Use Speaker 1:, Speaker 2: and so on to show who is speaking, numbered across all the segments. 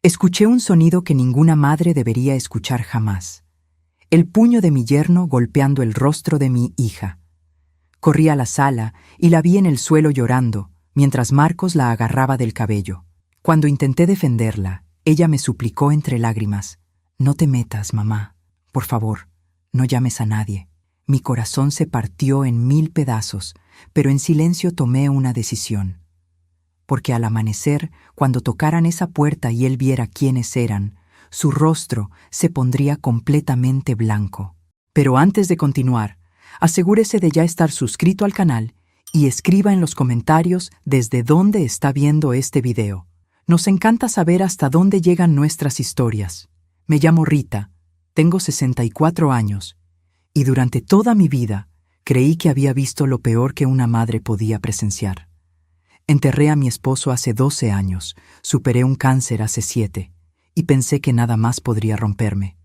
Speaker 1: Escuché un sonido que ninguna madre debería escuchar jamás. El puño de mi yerno golpeando el rostro de mi hija. Corrí a la sala y la vi en el suelo llorando, mientras Marcos la agarraba del cabello. Cuando intenté defenderla, ella me suplicó entre lágrimas: «No te metas, mamá. Por favor, no llames a nadie». Mi corazón se partió en 1000 pedazos, pero en silencio tomé una decisión. Porque al amanecer, cuando tocaran esa puerta y él viera quiénes eran, su rostro se pondría completamente blanco. Pero antes de continuar, asegúrese de ya estar suscrito al canal y escriba en los comentarios desde dónde está viendo este video. Nos encanta saber hasta dónde llegan nuestras historias. Me llamo Rita, tengo 64 años, y durante toda mi vida creí que había visto lo peor que una madre podía presenciar. Enterré a mi esposo hace 12 años, superé un cáncer hace 7, y pensé que nada más podría romperme.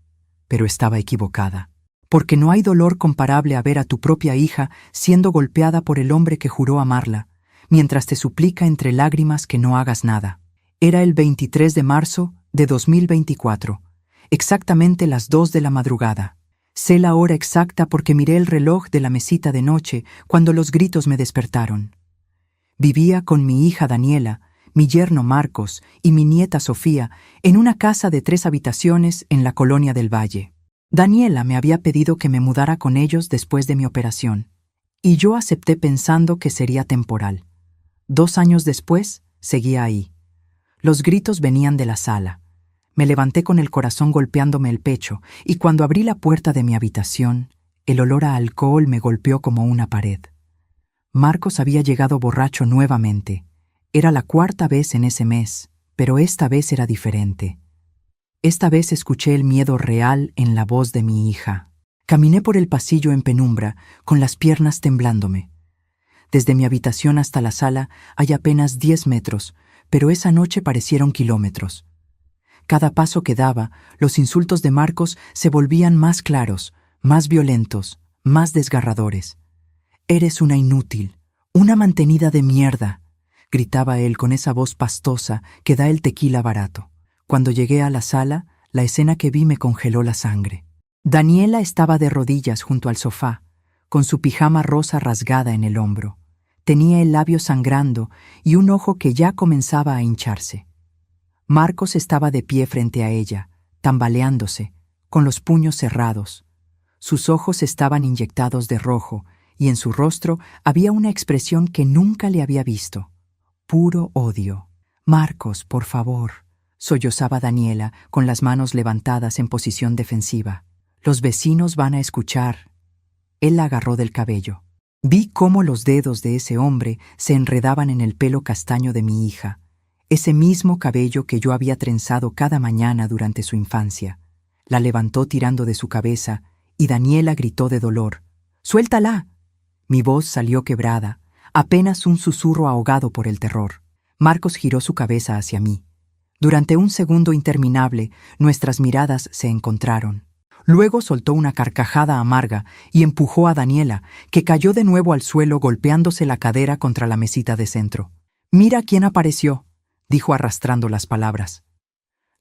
Speaker 1: Pero estaba equivocada. Porque no hay dolor comparable a ver a tu propia hija siendo golpeada por el hombre que juró amarla, mientras te suplica entre lágrimas que no hagas nada. Era el 23 de marzo de 2024, exactamente las 2 de la madrugada. Sé la hora exacta porque miré el reloj de la mesita de noche cuando los gritos me despertaron. Vivía con mi hija Daniela, mi yerno Marcos y mi nieta Sofía en una casa de 3 habitaciones en la Colonia del Valle. Daniela me había pedido que me mudara con ellos después de mi operación, y yo acepté pensando que sería temporal. 2 años después, seguía ahí. Los gritos venían de la sala. Me levanté con el corazón golpeándome el pecho, y cuando abrí la puerta de mi habitación, el olor a alcohol me golpeó como una pared. Marcos había llegado borracho nuevamente. Era la 4ª vez en ese mes, pero esta vez era diferente. Esta vez escuché el miedo real en la voz de mi hija. Caminé por el pasillo en penumbra, con las piernas temblándome. Desde mi habitación hasta la sala hay apenas 10 metros, pero esa noche parecieron kilómetros. Cada paso que daba, los insultos de Marcos se volvían más claros, más violentos, más desgarradores. «Eres una inútil, una mantenida de mierda», gritaba él con esa voz pastosa que da el tequila barato. Cuando llegué a la sala, la escena que vi me congeló la sangre. Daniela estaba de rodillas junto al sofá, con su pijama rosa rasgada en el hombro. Tenía el labio sangrando y un ojo que ya comenzaba a hincharse. Marcos estaba de pie frente a ella, tambaleándose, con los puños cerrados. Sus ojos estaban inyectados de rojo y en su rostro había una expresión que nunca le había visto. Puro odio. «Marcos, por favor», sollozaba Daniela con las manos levantadas en posición defensiva. «Los vecinos van a escuchar». Él la agarró del cabello. Vi cómo los dedos de ese hombre se enredaban en el pelo castaño de mi hija, ese mismo cabello que yo había trenzado cada mañana durante su infancia. La levantó tirando de su cabeza y Daniela gritó de dolor: «¡Suéltala!». Mi voz salió quebrada, apenas un susurro ahogado por el terror. Marcos giró su cabeza hacia mí. Durante un segundo interminable, nuestras miradas se encontraron. Luego soltó una carcajada amarga y empujó a Daniela, que cayó de nuevo al suelo golpeándose la cadera contra la mesita de centro. «Mira quién apareció», dijo arrastrando las palabras.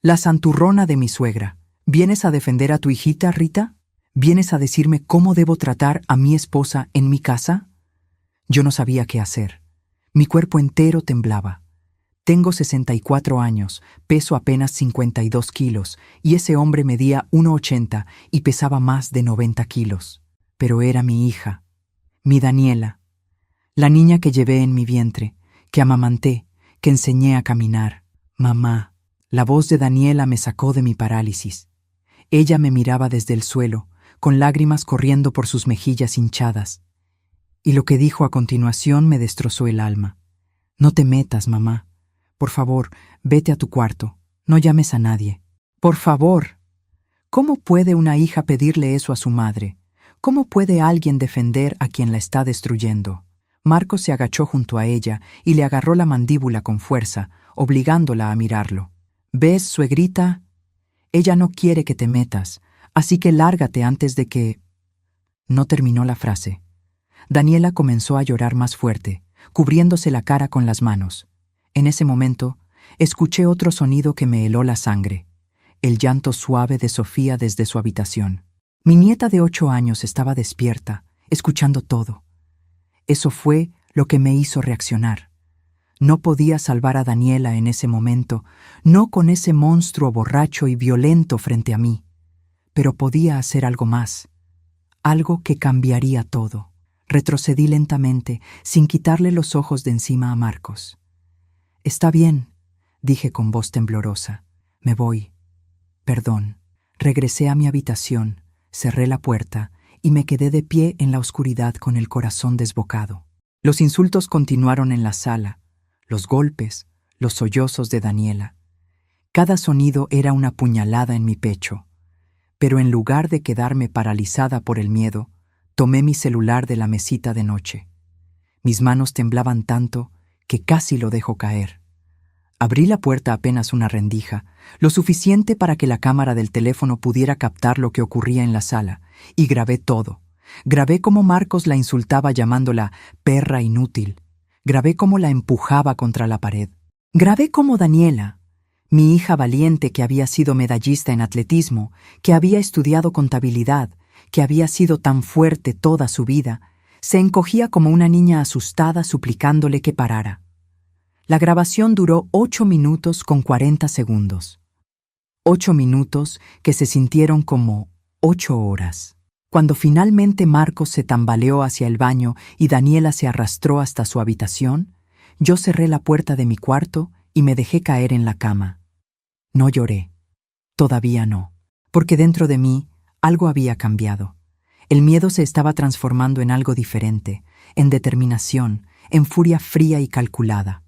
Speaker 1: «La santurrona de mi suegra. ¿Vienes a defender a tu hijita, Rita? ¿Vienes a decirme cómo debo tratar a mi esposa en mi casa?». Yo no sabía qué hacer. Mi cuerpo entero temblaba. Tengo 64 años, peso apenas 52 kilos, y ese hombre medía 1,80 y pesaba más de 90 kilos. Pero era mi hija, mi Daniela, la niña que llevé en mi vientre, que amamanté, que enseñé a caminar. «Mamá». La voz de Daniela me sacó de mi parálisis. Ella me miraba desde el suelo, con lágrimas corriendo por sus mejillas hinchadas. Y lo que dijo a continuación me destrozó el alma. «No te metas, mamá. Por favor, vete a tu cuarto. No llames a nadie. Por favor». ¿Cómo puede una hija pedirle eso a su madre? ¿Cómo puede alguien defender a quien la está destruyendo? Marcos se agachó junto a ella y le agarró la mandíbula con fuerza, obligándola a mirarlo. «¿Ves, suegrita? Ella no quiere que te metas, así que lárgate antes de que...». No terminó la frase. Daniela comenzó a llorar más fuerte, cubriéndose la cara con las manos. En ese momento, escuché otro sonido que me heló la sangre, el llanto suave de Sofía desde su habitación. Mi nieta de 8 años estaba despierta, escuchando todo. Eso fue lo que me hizo reaccionar. No podía salvar a Daniela en ese momento, no con ese monstruo borracho y violento frente a mí, pero podía hacer algo más, algo que cambiaría todo. Retrocedí lentamente, sin quitarle los ojos de encima a Marcos. «Está bien», dije con voz temblorosa. «Me voy. Perdón». Regresé a mi habitación, cerré la puerta y me quedé de pie en la oscuridad con el corazón desbocado. Los insultos continuaron en la sala, los golpes, los sollozos de Daniela. Cada sonido era una puñalada en mi pecho. Pero en lugar de quedarme paralizada por el miedo, tomé mi celular de la mesita de noche. Mis manos temblaban tanto que casi lo dejo caer. Abrí la puerta apenas una rendija, lo suficiente para que la cámara del teléfono pudiera captar lo que ocurría en la sala, y grabé todo. Grabé cómo Marcos la insultaba llamándola perra inútil. Grabé cómo la empujaba contra la pared. Grabé cómo Daniela, mi hija valiente que había sido medallista en atletismo, que había estudiado contabilidad, que había sido tan fuerte toda su vida, se encogía como una niña asustada suplicándole que parara. La grabación duró 8 minutos con 40 segundos. 8 minutos que se sintieron como 8 horas. Cuando finalmente Marcos se tambaleó hacia el baño y Daniela se arrastró hasta su habitación, yo cerré la puerta de mi cuarto y me dejé caer en la cama. No lloré. Todavía no. Porque dentro de mí algo había cambiado. El miedo se estaba transformando en algo diferente, en determinación, en furia fría y calculada.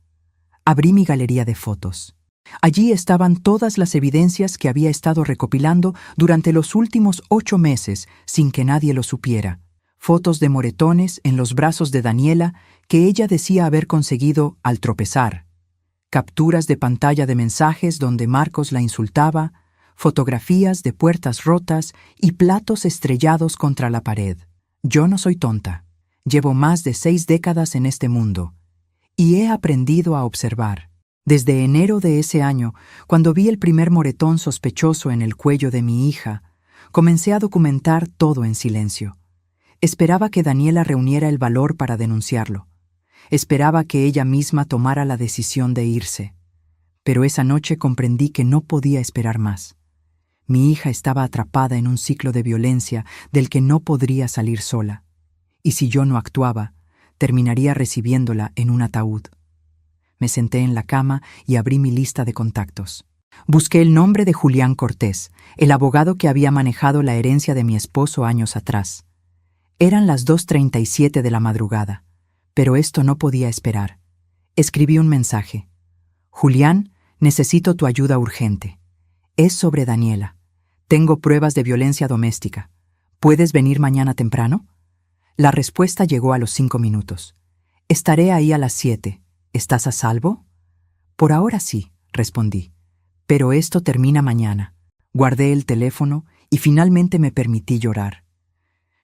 Speaker 1: Abrí mi galería de fotos. Allí estaban todas las evidencias que había estado recopilando durante los últimos 8 meses sin que nadie lo supiera. Fotos de moretones en los brazos de Daniela que ella decía haber conseguido al tropezar. Capturas de pantalla de mensajes donde Marcos la insultaba, fotografías de puertas rotas y platos estrellados contra la pared. Yo no soy tonta. Llevo más de 6 décadas en este mundo. Y he aprendido a observar. Desde enero de ese año, cuando vi el primer moretón sospechoso en el cuello de mi hija, comencé a documentar todo en silencio. Esperaba que Daniela reuniera el valor para denunciarlo. Esperaba que ella misma tomara la decisión de irse. Pero esa noche comprendí que no podía esperar más. Mi hija estaba atrapada en un ciclo de violencia del que no podría salir sola. Y si yo no actuaba, terminaría recibiéndola en un ataúd. Me senté en la cama y abrí mi lista de contactos. Busqué el nombre de Julián Cortés, el abogado que había manejado la herencia de mi esposo años atrás. Eran las 2:37 de la madrugada, pero esto no podía esperar. Escribí un mensaje. Julián, necesito tu ayuda urgente. Es sobre Daniela. Tengo pruebas de violencia doméstica. ¿Puedes venir mañana temprano? La respuesta llegó a los 5 minutos. Estaré ahí a las 7. ¿Estás a salvo? Por ahora sí, respondí. Pero esto termina mañana. Guardé el teléfono y finalmente me permití llorar.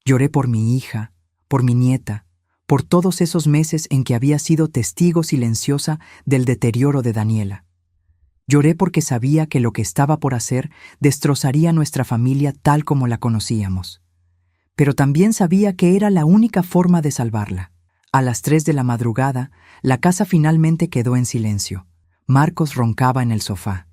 Speaker 1: Lloré por mi hija, por mi nieta, por todos esos meses en que había sido testigo silenciosa del deterioro de Daniela. Lloré porque sabía que lo que estaba por hacer destrozaría nuestra familia tal como la conocíamos. Pero también sabía que era la única forma de salvarla. A las 3 de la madrugada, la casa finalmente quedó en silencio. Marcos roncaba en el sofá.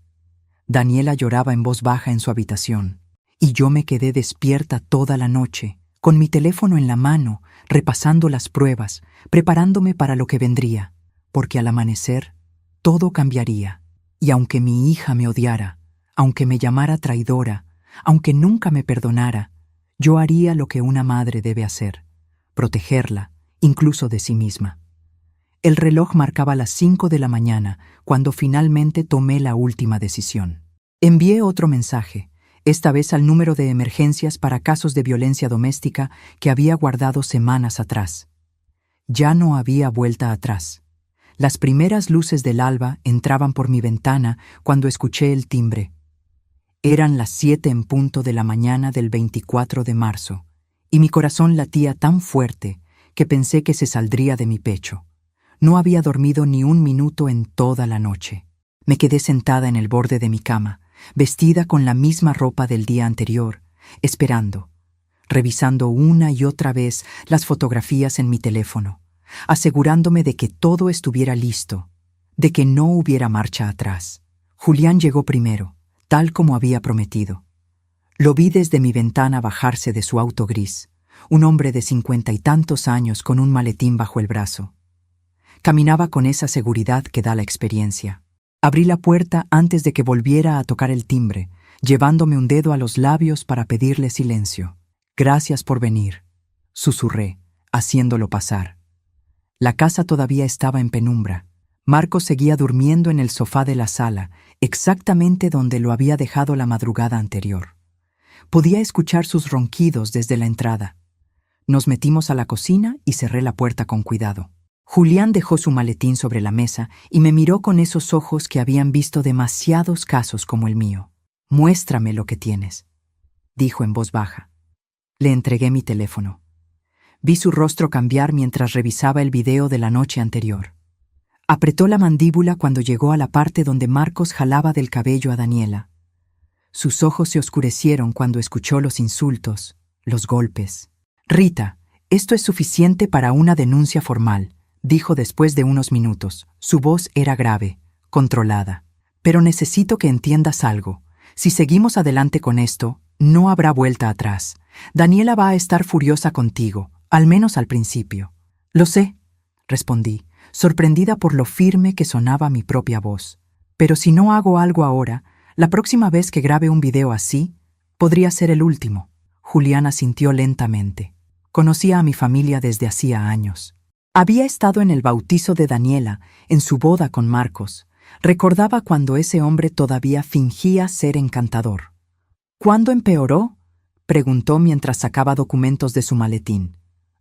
Speaker 1: Daniela lloraba en voz baja en su habitación. Y yo me quedé despierta toda la noche, con mi teléfono en la mano, repasando las pruebas, preparándome para lo que vendría, porque al amanecer, todo cambiaría. Y aunque mi hija me odiara, aunque me llamara traidora, aunque nunca me perdonara, yo haría lo que una madre debe hacer, protegerla, incluso de sí misma. El reloj marcaba las 5 de la mañana cuando finalmente tomé la última decisión. Envié otro mensaje, esta vez al número de emergencias para casos de violencia doméstica que había guardado semanas atrás. Ya no había vuelta atrás. Las primeras luces del alba entraban por mi ventana cuando escuché el timbre. Eran las 7 en punto de la mañana del 24 de marzo, y mi corazón latía tan fuerte que pensé que se saldría de mi pecho. No había dormido ni un minuto en toda la noche. Me quedé sentada en el borde de mi cama, vestida con la misma ropa del día anterior, esperando, revisando una y otra vez las fotografías en mi teléfono, asegurándome de que todo estuviera listo, de que no hubiera marcha atrás. Julián llegó primero, tal como había prometido. Lo vi desde mi ventana bajarse de su auto gris, un hombre de 50 y tantos años con un maletín bajo el brazo. Caminaba con esa seguridad que da la experiencia. Abrí la puerta antes de que volviera a tocar el timbre, llevándome un dedo a los labios para pedirle silencio. «Gracias por venir», susurré, haciéndolo pasar. La casa todavía estaba en penumbra. Marcos seguía durmiendo en el sofá de la sala, exactamente donde lo había dejado la madrugada anterior. Podía escuchar sus ronquidos desde la entrada. Nos metimos a la cocina y cerré la puerta con cuidado. Julián dejó su maletín sobre la mesa y me miró con esos ojos que habían visto demasiados casos como el mío. «Muéstrame lo que tienes», dijo en voz baja. Le entregué mi teléfono. Vi su rostro cambiar mientras revisaba el video de la noche anterior. Apretó la mandíbula cuando llegó a la parte donde Marcos jalaba del cabello a Daniela. Sus ojos se oscurecieron cuando escuchó los insultos, los golpes. «Rita, esto es suficiente para una denuncia formal», dijo después de unos minutos. Su voz era grave, controlada. «Pero necesito que entiendas algo. Si seguimos adelante con esto, no habrá vuelta atrás. Daniela va a estar furiosa contigo, al menos al principio». «Lo sé», respondí, sorprendida por lo firme que sonaba mi propia voz. «Pero si no hago algo ahora, la próxima vez que grabe un video así, podría ser el último». Julián asintió lentamente. Conocía a mi familia desde hacía años. Había estado en el bautizo de Daniela, en su boda con Marcos. Recordaba cuando ese hombre todavía fingía ser encantador. «¿Cuándo empeoró?», preguntó mientras sacaba documentos de su maletín.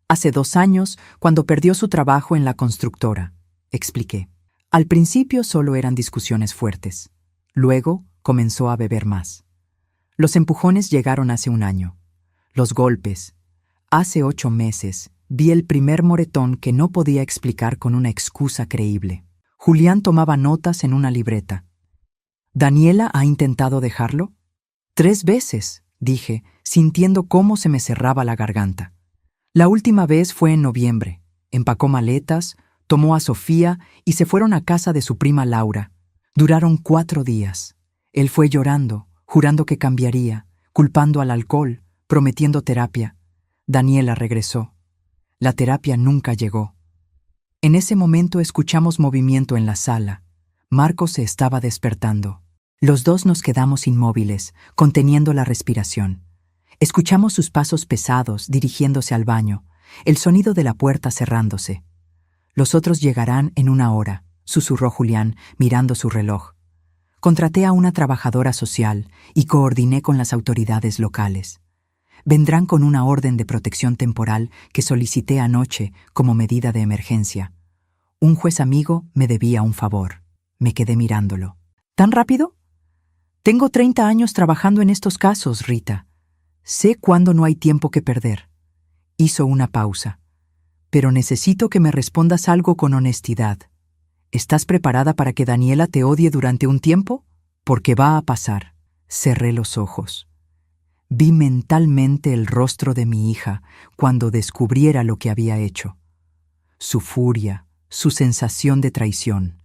Speaker 1: «Hace 2 años, cuando perdió su trabajo en la constructora», expliqué. Al principio solo eran discusiones fuertes. Luego comenzó a beber más. Los empujones llegaron hace 1 año. Los golpes. Hace 8 meses vi el primer moretón que no podía explicar con una excusa creíble. Julián tomaba notas en una libreta. «¿Daniela ha intentado dejarlo?». «3 veces», dije, sintiendo cómo se me cerraba la garganta. La última vez fue en noviembre. Empacó maletas, tomó a Sofía y se fueron a casa de su prima Laura. Duraron 4 días. Él fue llorando, jurando que cambiaría, culpando al alcohol, prometiendo terapia. Daniela regresó. La terapia nunca llegó. En ese momento escuchamos movimiento en la sala. Marcos se estaba despertando. Los dos nos quedamos inmóviles, conteniendo la respiración. Escuchamos sus pasos pesados dirigiéndose al baño, el sonido de la puerta cerrándose. «Los otros llegarán en 1 hora», susurró Julián, mirando su reloj. Contraté a una trabajadora social y coordiné con las autoridades locales. Vendrán con una orden de protección temporal que solicité anoche como medida de emergencia. Un juez amigo me debía un favor. Me quedé mirándolo. «¿Tan rápido?». «Tengo 30 años trabajando en estos casos, Rita. Sé cuándo no hay tiempo que perder». Hizo una pausa. «Pero necesito que me respondas algo con honestidad. ¿Estás preparada para que Daniela te odie durante un tiempo? Porque va a pasar». Cerré los ojos. Vi mentalmente el rostro de mi hija cuando descubriera lo que había hecho. Su furia, su sensación de traición.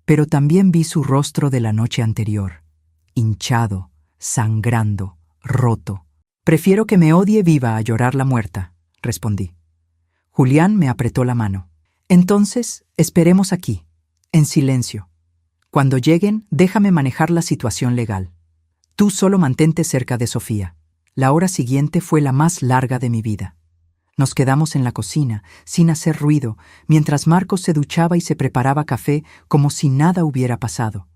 Speaker 1: Pero también vi su rostro de la noche anterior, hinchado, sangrando, roto. «Prefiero que me odie viva a llorarla muerta», respondí. Julián me apretó la mano. «Entonces, esperemos aquí, en silencio. Cuando lleguen, déjame manejar la situación legal. Tú solo mantente cerca de Sofía». La hora siguiente fue la más larga de mi vida. Nos quedamos en la cocina, sin hacer ruido, mientras Marcos se duchaba y se preparaba café como si nada hubiera pasado,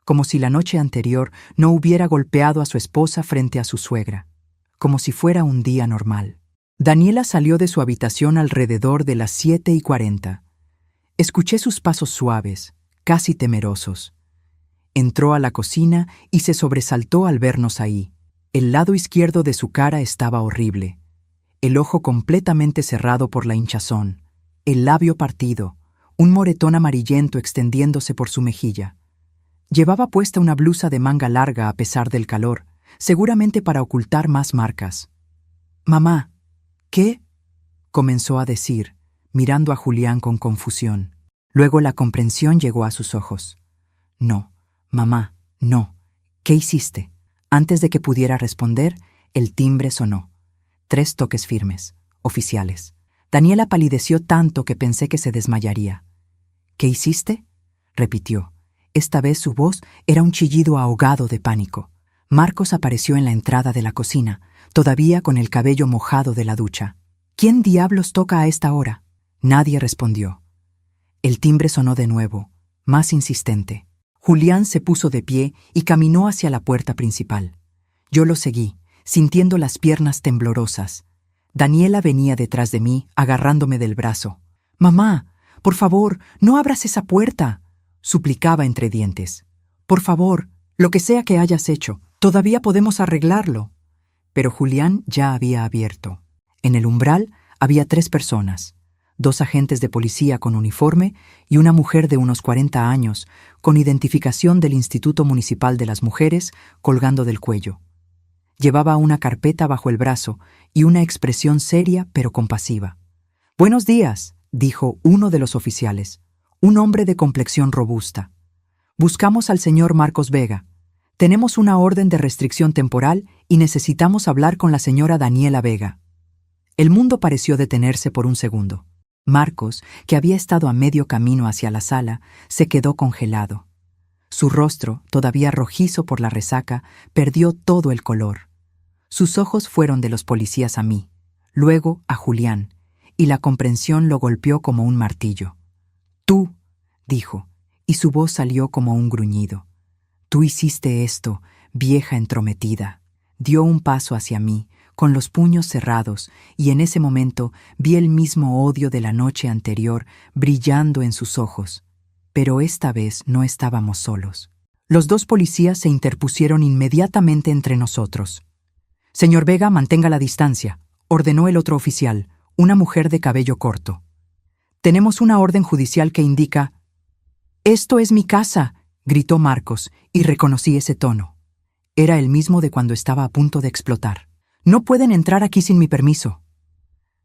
Speaker 1: como si la noche anterior no hubiera golpeado a su esposa frente a su suegra, como si fuera un día normal. Daniela salió de su habitación alrededor de las 7:40. Escuché sus pasos suaves, casi temerosos. Entró a la cocina y se sobresaltó al vernos ahí. El lado izquierdo de su cara estaba horrible. El ojo completamente cerrado por la hinchazón, el labio partido, un moretón amarillento extendiéndose por su mejilla. Llevaba puesta una blusa de manga larga a pesar del calor, seguramente para ocultar más marcas. «Mamá, ¿qué?», comenzó a decir, mirando a Julián con confusión. Luego la comprensión llegó a sus ojos. «No, mamá, no. ¿Qué hiciste?». Antes de que pudiera responder, el timbre sonó. 3 toques firmes, oficiales. Daniela palideció tanto que pensé que se desmayaría. «¿Qué hiciste?», repitió. Esta vez su voz era un chillido ahogado de pánico. Marcos apareció en la entrada de la cocina, todavía con el cabello mojado de la ducha. «¿Quién diablos toca a esta hora?». Nadie respondió. El timbre sonó de nuevo, más insistente. Julián se puso de pie y caminó hacia la puerta principal. Yo lo seguí, sintiendo las piernas temblorosas. Daniela venía detrás de mí, agarrándome del brazo. «Mamá, por favor, no abras esa puerta», suplicaba entre dientes. «Por favor, lo que sea que hayas hecho, todavía podemos arreglarlo». Pero Julián ya había abierto. En el umbral había 3 personas, 2 agentes de policía con uniforme y una mujer de unos 40 años, con identificación del Instituto Municipal de las Mujeres colgando del cuello. Llevaba una carpeta bajo el brazo y una expresión seria pero compasiva. «Buenos días», dijo uno de los oficiales, un hombre de complexión robusta. «Buscamos al señor Marcos Vega. Tenemos una orden de restricción temporal y necesitamos hablar con la señora Daniela Vega». El mundo pareció detenerse por un segundo. Marcos, que había estado a medio camino hacia la sala, se quedó congelado. Su rostro, todavía rojizo por la resaca, perdió todo el color. Sus ojos fueron de los policías a mí, luego a Julián, y la comprensión lo golpeó como un martillo. «Tú», dijo, y su voz salió como un gruñido. «Tú hiciste esto, vieja entrometida». Dio un paso hacia mí, con los puños cerrados, y en ese momento vi el mismo odio de la noche anterior brillando en sus ojos. Pero esta vez no estábamos solos. Los 2 policías se interpusieron inmediatamente entre nosotros. «Señor Vega, mantenga la distancia», ordenó el otro oficial, una mujer de cabello corto. «Tenemos una orden judicial que indica...». «Esto es mi casa», gritó Marcos, y reconocí ese tono. Era el mismo de cuando estaba a punto de explotar. «No pueden entrar aquí sin mi permiso».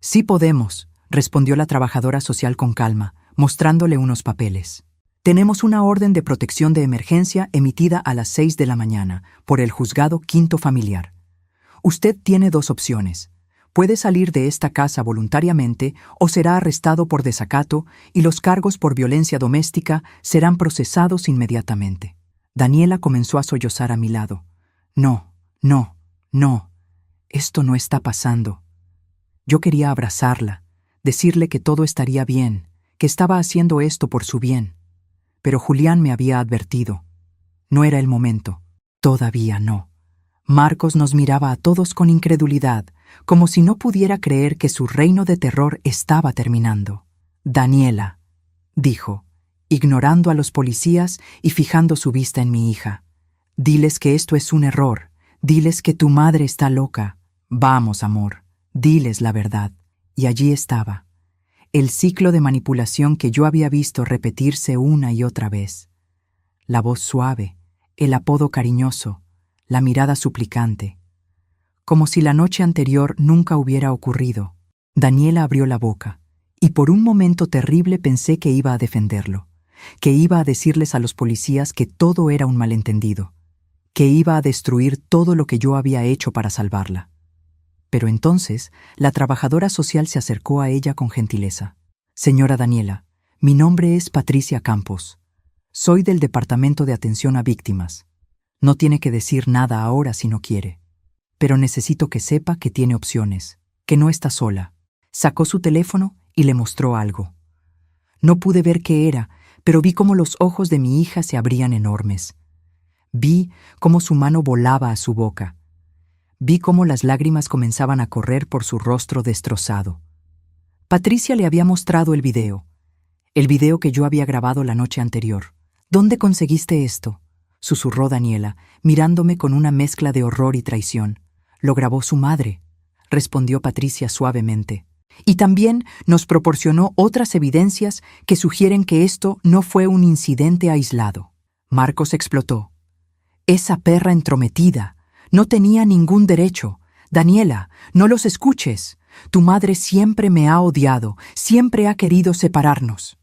Speaker 1: «Sí podemos», respondió la trabajadora social con calma, mostrándole unos papeles. «Tenemos una orden de protección de emergencia emitida a las 6 de la mañana por el juzgado quinto familiar. Usted tiene 2 opciones. Puede salir de esta casa voluntariamente o será arrestado por desacato y los cargos por violencia doméstica serán procesados inmediatamente». Daniela comenzó a sollozar a mi lado. «No, no, no. Esto no está pasando». Yo quería abrazarla, decirle que todo estaría bien, que estaba haciendo esto por su bien. Pero Julián me había advertido. No era el momento. Todavía no. Marcos nos miraba a todos con incredulidad, como si no pudiera creer que su reino de terror estaba terminando. «Daniela», dijo, ignorando a los policías y fijando su vista en mi hija. «Diles que esto es un error. Diles que tu madre está loca. Vamos, amor, diles la verdad». Y allí estaba, el ciclo de manipulación que yo había visto repetirse una y otra vez. La voz suave, el apodo cariñoso, la mirada suplicante. Como si la noche anterior nunca hubiera ocurrido. Daniela abrió la boca, y por un momento terrible pensé que iba a defenderlo, que iba a decirles a los policías que todo era un malentendido, que iba a destruir todo lo que yo había hecho para salvarla. Pero entonces la trabajadora social se acercó a ella con gentileza. «Señora Daniela, mi nombre es Patricia Campos. Soy del Departamento de Atención a Víctimas. No tiene que decir nada ahora si no quiere. Pero necesito que sepa que tiene opciones, que no está sola». Sacó su teléfono y le mostró algo. No pude ver qué era, pero vi cómo los ojos de mi hija se abrían enormes. Vi cómo su mano volaba a su boca. Vi cómo las lágrimas comenzaban a correr por su rostro destrozado. Patricia le había mostrado el video que yo había grabado la noche anterior. «¿Dónde conseguiste esto?», susurró Daniela, mirándome con una mezcla de horror y traición. «Lo grabó su madre», respondió Patricia suavemente. «Y también nos proporcionó otras evidencias que sugieren que esto no fue un incidente aislado». Marcos explotó. Esa perra entrometida. No tenía ningún derecho. Daniela, no los escuches. Tu madre siempre me ha odiado, siempre ha querido separarnos.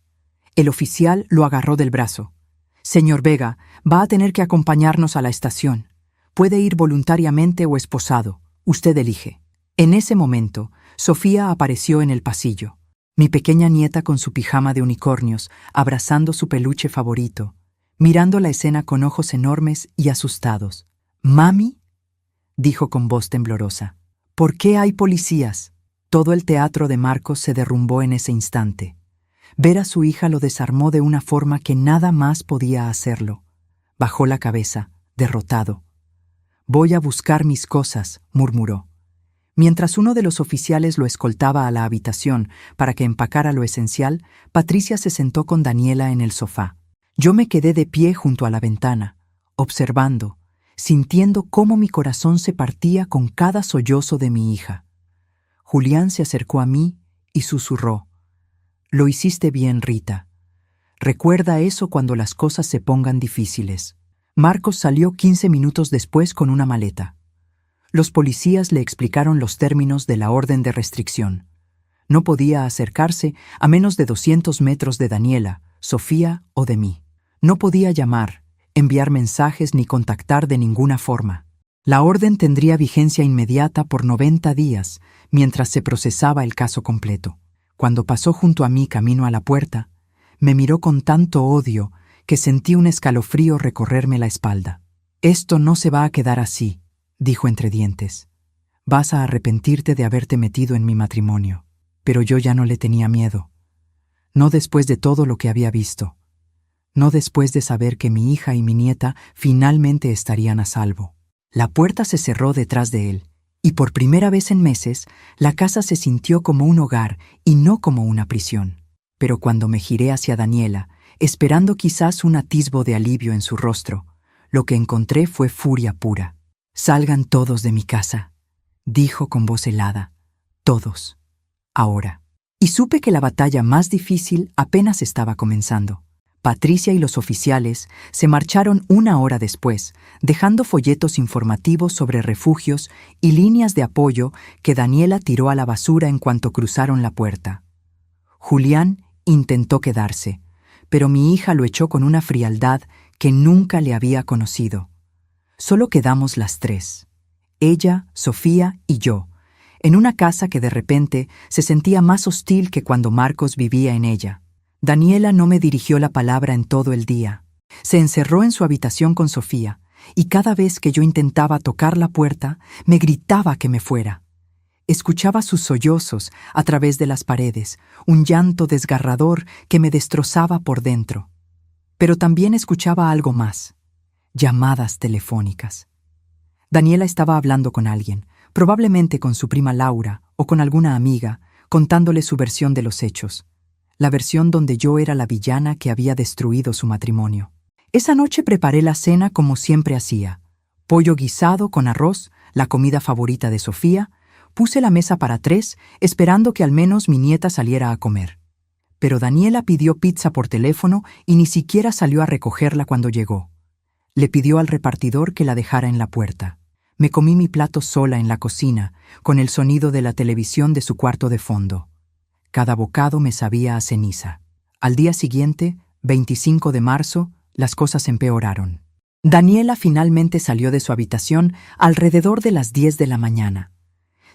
Speaker 1: El oficial lo agarró del brazo. Señor Vega, va a tener que acompañarnos a la estación. Puede ir voluntariamente o esposado. Usted elige. En ese momento, Sofía apareció en el pasillo. Mi pequeña nieta con su pijama de unicornios, abrazando su peluche favorito, mirando la escena con ojos enormes y asustados. «¿Mami?», dijo con voz temblorosa. «¿Por qué hay policías?». Todo el teatro de Marcos se derrumbó en ese instante. Ver a su hija lo desarmó de una forma que nada más podía hacerlo. Bajó la cabeza, derrotado. «Voy a buscar mis cosas», murmuró. Mientras uno de los oficiales lo escoltaba a la habitación para que empacara lo esencial, Patricia se sentó con Daniela en el sofá. Yo me quedé de pie junto a la ventana, observando, sintiendo cómo mi corazón se partía con cada sollozo de mi hija. Julián se acercó a mí y susurró: «Lo hiciste bien, Rita. Recuerda eso cuando las cosas se pongan difíciles». Marcos salió 15 minutos después con una maleta. Los policías le explicaron los términos de la orden de restricción. No podía acercarse a menos de 200 metros de Daniela, Sofía o de mí. No podía llamar, enviar mensajes ni contactar de ninguna forma. La orden tendría vigencia inmediata por 90 días, mientras se procesaba el caso completo. Cuando pasó junto a mí camino a la puerta, me miró con tanto odio que sentí un escalofrío recorrerme la espalda. «Esto no se va a quedar así», dijo entre dientes. «Vas a arrepentirte de haberte metido en mi matrimonio». Pero yo ya no le tenía miedo. No después de todo lo que había visto. No después de saber que mi hija y mi nieta finalmente estarían a salvo. La puerta se cerró detrás de él, y por primera vez en meses, la casa se sintió como un hogar y no como una prisión. Pero cuando me giré hacia Daniela, esperando quizás un atisbo de alivio en su rostro, lo que encontré fue furia pura. «Salgan todos de mi casa», dijo con voz helada. «Todos. Ahora». Y supe que la batalla más difícil apenas estaba comenzando. Patricia y los oficiales se marcharon 1 hora después, dejando folletos informativos sobre refugios y líneas de apoyo que Daniela tiró a la basura en cuanto cruzaron la puerta. Julián intentó quedarse, pero mi hija lo echó con una frialdad que nunca le había conocido. Solo quedamos las 3, ella, Sofía y yo, en una casa que de repente se sentía más hostil que cuando Marcos vivía en ella. Daniela no me dirigió la palabra en todo el día. Se encerró en su habitación con Sofía, y cada vez que yo intentaba tocar la puerta, me gritaba que me fuera. Escuchaba sus sollozos a través de las paredes, un llanto desgarrador que me destrozaba por dentro. Pero también escuchaba algo más: llamadas telefónicas. Daniela estaba hablando con alguien, probablemente con su prima Laura o con alguna amiga, contándole su versión de los hechos. La versión donde yo era la villana que había destruido su matrimonio. Esa noche preparé la cena como siempre hacía. Pollo guisado con arroz, la comida favorita de Sofía. Puse la mesa para 3, esperando que al menos mi nieta saliera a comer. Pero Daniela pidió pizza por teléfono y ni siquiera salió a recogerla cuando llegó. Le pidió al repartidor que la dejara en la puerta. Me comí mi plato sola en la cocina, con el sonido de la televisión de su cuarto de fondo. Cada bocado me sabía a ceniza. Al día siguiente, 25 de marzo, las cosas empeoraron. Daniela finalmente salió de su habitación alrededor de las 10 de la mañana.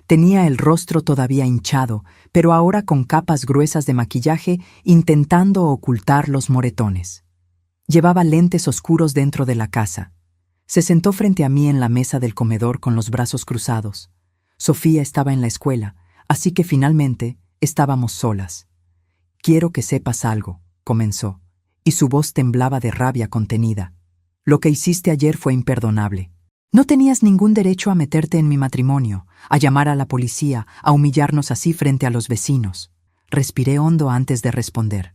Speaker 1: Tenía el rostro todavía hinchado, pero ahora con capas gruesas de maquillaje intentando ocultar los moretones. Llevaba lentes oscuros dentro de la casa. Se sentó frente a mí en la mesa del comedor con los brazos cruzados. Sofía estaba en la escuela, así que finalmente estábamos solas. «Quiero que sepas algo», comenzó, y su voz temblaba de rabia contenida. «Lo que hiciste ayer fue imperdonable. No tenías ningún derecho a meterte en mi matrimonio, a llamar a la policía, a humillarnos así frente a los vecinos». Respiré hondo antes de responder.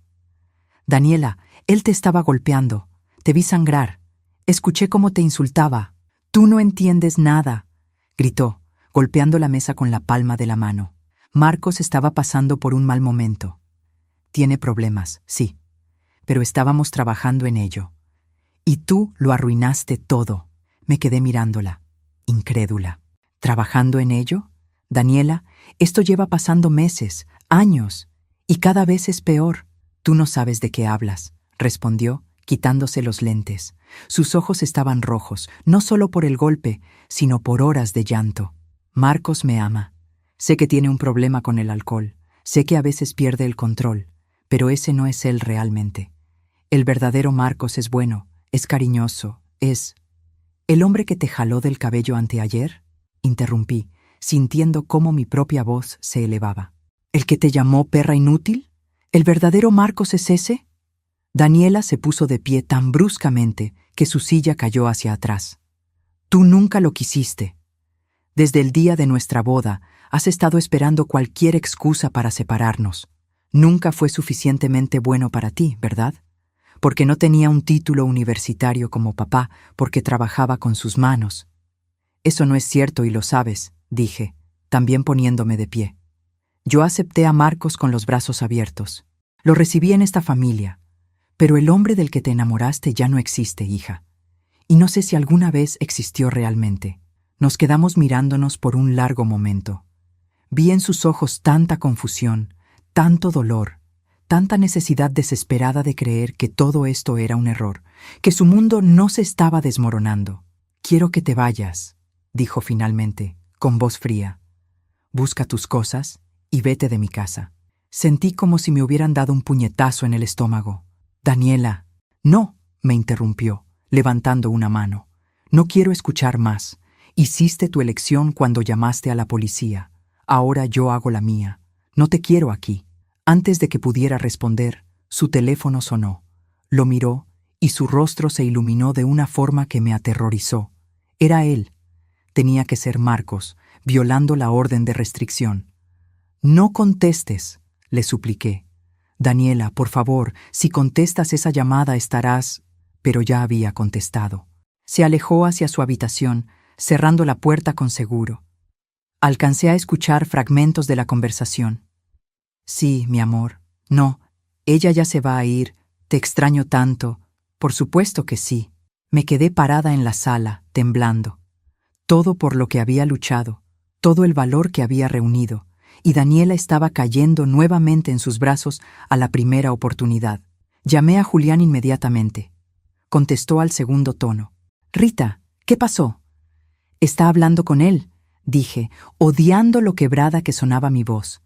Speaker 1: «Daniela, él te estaba golpeando. Te vi sangrar. Escuché cómo te insultaba. Tú no entiendes nada», gritó, golpeando la mesa con la palma de la mano. Marcos estaba pasando por un mal momento. Tiene problemas, sí, pero estábamos trabajando en ello. Y tú lo arruinaste todo. Me quedé mirándola, incrédula. ¿Trabajando en ello? Daniela, esto lleva pasando meses, años, y cada vez es peor. Tú no sabes de qué hablas, respondió, quitándose los lentes. Sus ojos estaban rojos, no solo por el golpe, sino por horas de llanto. Marcos me ama. Sé que tiene un problema con el alcohol. Sé que a veces pierde el control, pero ese no es él realmente. El verdadero Marcos es bueno, es cariñoso, es... ¿El hombre que te jaló del cabello anteayer? Interrumpí, sintiendo cómo mi propia voz se elevaba. ¿El que te llamó perra inútil? ¿El verdadero Marcos es ese? Daniela se puso de pie tan bruscamente que su silla cayó hacia atrás. Tú nunca lo quisiste. Desde el día de nuestra boda, has estado esperando cualquier excusa para separarnos. Nunca fue suficientemente bueno para ti, ¿verdad? Porque no tenía un título universitario como papá, porque trabajaba con sus manos. Eso no es cierto y lo sabes, dije, también poniéndome de pie. Yo acepté a Marcos con los brazos abiertos. Lo recibí en esta familia. Pero el hombre del que te enamoraste ya no existe, hija. Y no sé si alguna vez existió realmente. Nos quedamos mirándonos por un largo momento. Vi en sus ojos tanta confusión, tanto dolor, tanta necesidad desesperada de creer que todo esto era un error, que su mundo no se estaba desmoronando. Quiero que te vayas, dijo finalmente, con voz fría. Busca tus cosas y vete de mi casa. Sentí como si me hubieran dado un puñetazo en el estómago. Daniela. No, me interrumpió, levantando una mano. No quiero escuchar más. Hiciste tu elección cuando llamaste a la policía. Ahora yo hago la mía. No te quiero aquí. Antes de que pudiera responder, su teléfono sonó. Lo miró y su rostro se iluminó de una forma que me aterrorizó. Era él. Tenía que ser Marcos, violando la orden de restricción. No contestes, le supliqué. Daniela, por favor, si contestas esa llamada estarás... Pero ya había contestado. Se alejó hacia su habitación, cerrando la puerta con seguro. Alcancé a escuchar fragmentos de la conversación. Sí, mi amor. No, ella ya se va a ir. Te extraño tanto. Por supuesto que sí. Me quedé parada en la sala, temblando. Todo por lo que había luchado, todo el valor que había reunido, y Daniela estaba cayendo nuevamente en sus brazos a la primera oportunidad. Llamé a Julián inmediatamente. Contestó al segundo tono. Rita, ¿qué pasó? Está hablando con él, dije, odiando lo quebrada que sonaba mi voz.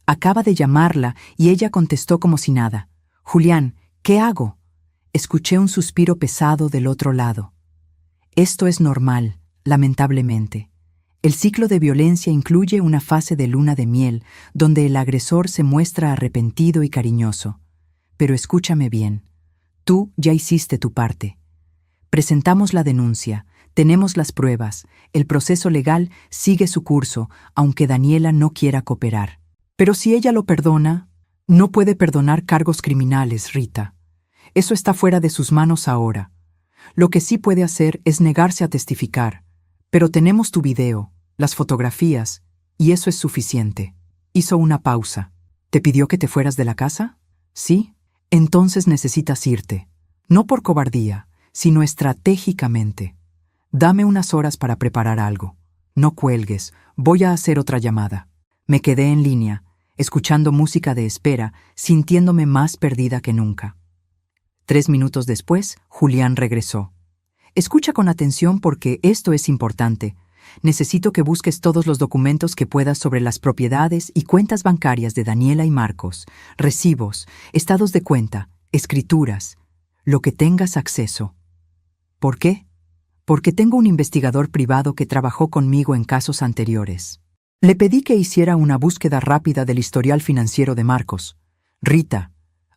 Speaker 1: Acaba de llamarla y ella contestó como si nada. Julián, ¿qué hago? Escuché un suspiro pesado del otro lado. Esto es normal, lamentablemente. El ciclo de violencia incluye una fase de luna de miel, donde el agresor se muestra arrepentido y cariñoso. Pero escúchame bien. Tú ya hiciste tu parte. Presentamos la denuncia, tenemos las pruebas, el proceso legal sigue su curso, aunque Daniela no quiera cooperar. Pero si ella lo perdona, no puede perdonar cargos criminales, Rita. Eso está fuera de sus manos ahora. Lo que sí puede hacer es negarse a testificar. Pero tenemos tu video, las fotografías, y eso es suficiente. Hizo una pausa. ¿Te pidió que te fueras de la casa? ¿Sí? Entonces necesitas irte. No por cobardía, sino estratégicamente. Dame unas horas para preparar algo. No cuelgues, voy a hacer otra llamada. Me quedé en línea, escuchando música de espera, sintiéndome más perdida que nunca. 3 minutos después, Julián regresó. Escucha con atención porque esto es importante. Necesito que busques todos los documentos que puedas sobre las propiedades y cuentas bancarias de Daniela y Marcos, recibos, estados de cuenta, escrituras, lo que tengas acceso. ¿Por qué? Porque tengo un investigador privado que trabajó conmigo en casos anteriores. Le pedí que hiciera una búsqueda rápida del historial financiero de Marcos. Rita,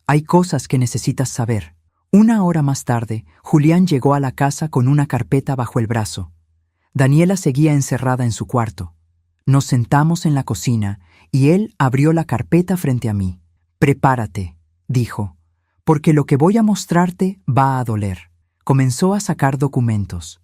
Speaker 1: hay cosas que necesitas saber. 1 hora más tarde, Julián llegó a la casa con una carpeta bajo el brazo. Daniela seguía encerrada en su cuarto. Nos sentamos en la cocina y él abrió la carpeta frente a mí. Prepárate, dijo, porque lo que voy a mostrarte va a doler. Comenzó a sacar documentos.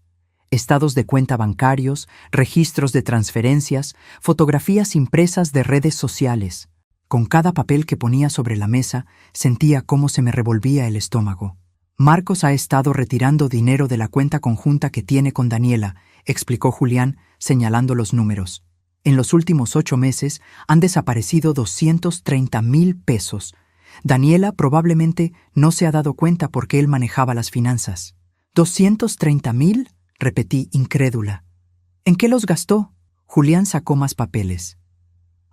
Speaker 1: Estados de cuenta bancarios, registros de transferencias, fotografías impresas de redes sociales. Con cada papel que ponía sobre la mesa, sentía cómo se me revolvía el estómago. Marcos ha estado retirando dinero de la cuenta conjunta que tiene con Daniela, explicó Julián, señalando los números. En los últimos 8 meses han desaparecido 230,000 pesos. Daniela probablemente no se ha dado cuenta porque él manejaba las finanzas. ¿230,000? Repetí, incrédula. ¿En qué los gastó? Julián sacó más papeles.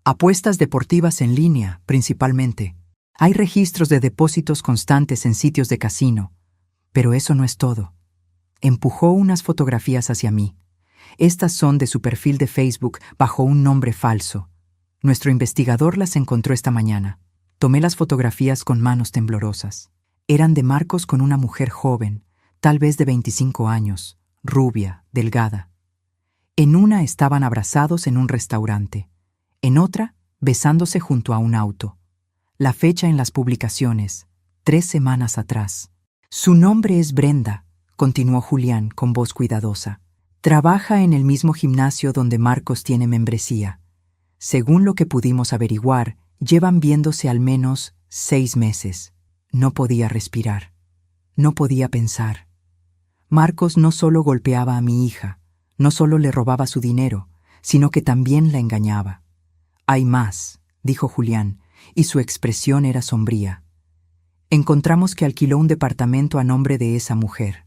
Speaker 1: Apuestas deportivas en línea, principalmente. Hay registros de depósitos constantes en sitios de casino. Pero eso no es todo. Empujó unas fotografías hacia mí. Estas son de su perfil de Facebook bajo un nombre falso. Nuestro investigador las encontró esta mañana. Tomé las fotografías con manos temblorosas. Eran de Marcos con una mujer joven, tal vez de 25 años, rubia, delgada. En una estaban abrazados en un restaurante. En otra, besándose junto a un auto. La fecha en las publicaciones, 3 semanas atrás. Su nombre es Brenda, continuó Julián con voz cuidadosa. Trabaja en el mismo gimnasio donde Marcos tiene membresía. Según lo que pudimos averiguar, llevan viéndose al menos 6 meses. No podía respirar. No podía pensar. Marcos no solo golpeaba a mi hija, no solo le robaba su dinero, sino que también la engañaba. Hay más, dijo Julián, y su expresión era sombría. Encontramos que alquiló un departamento a nombre de esa mujer.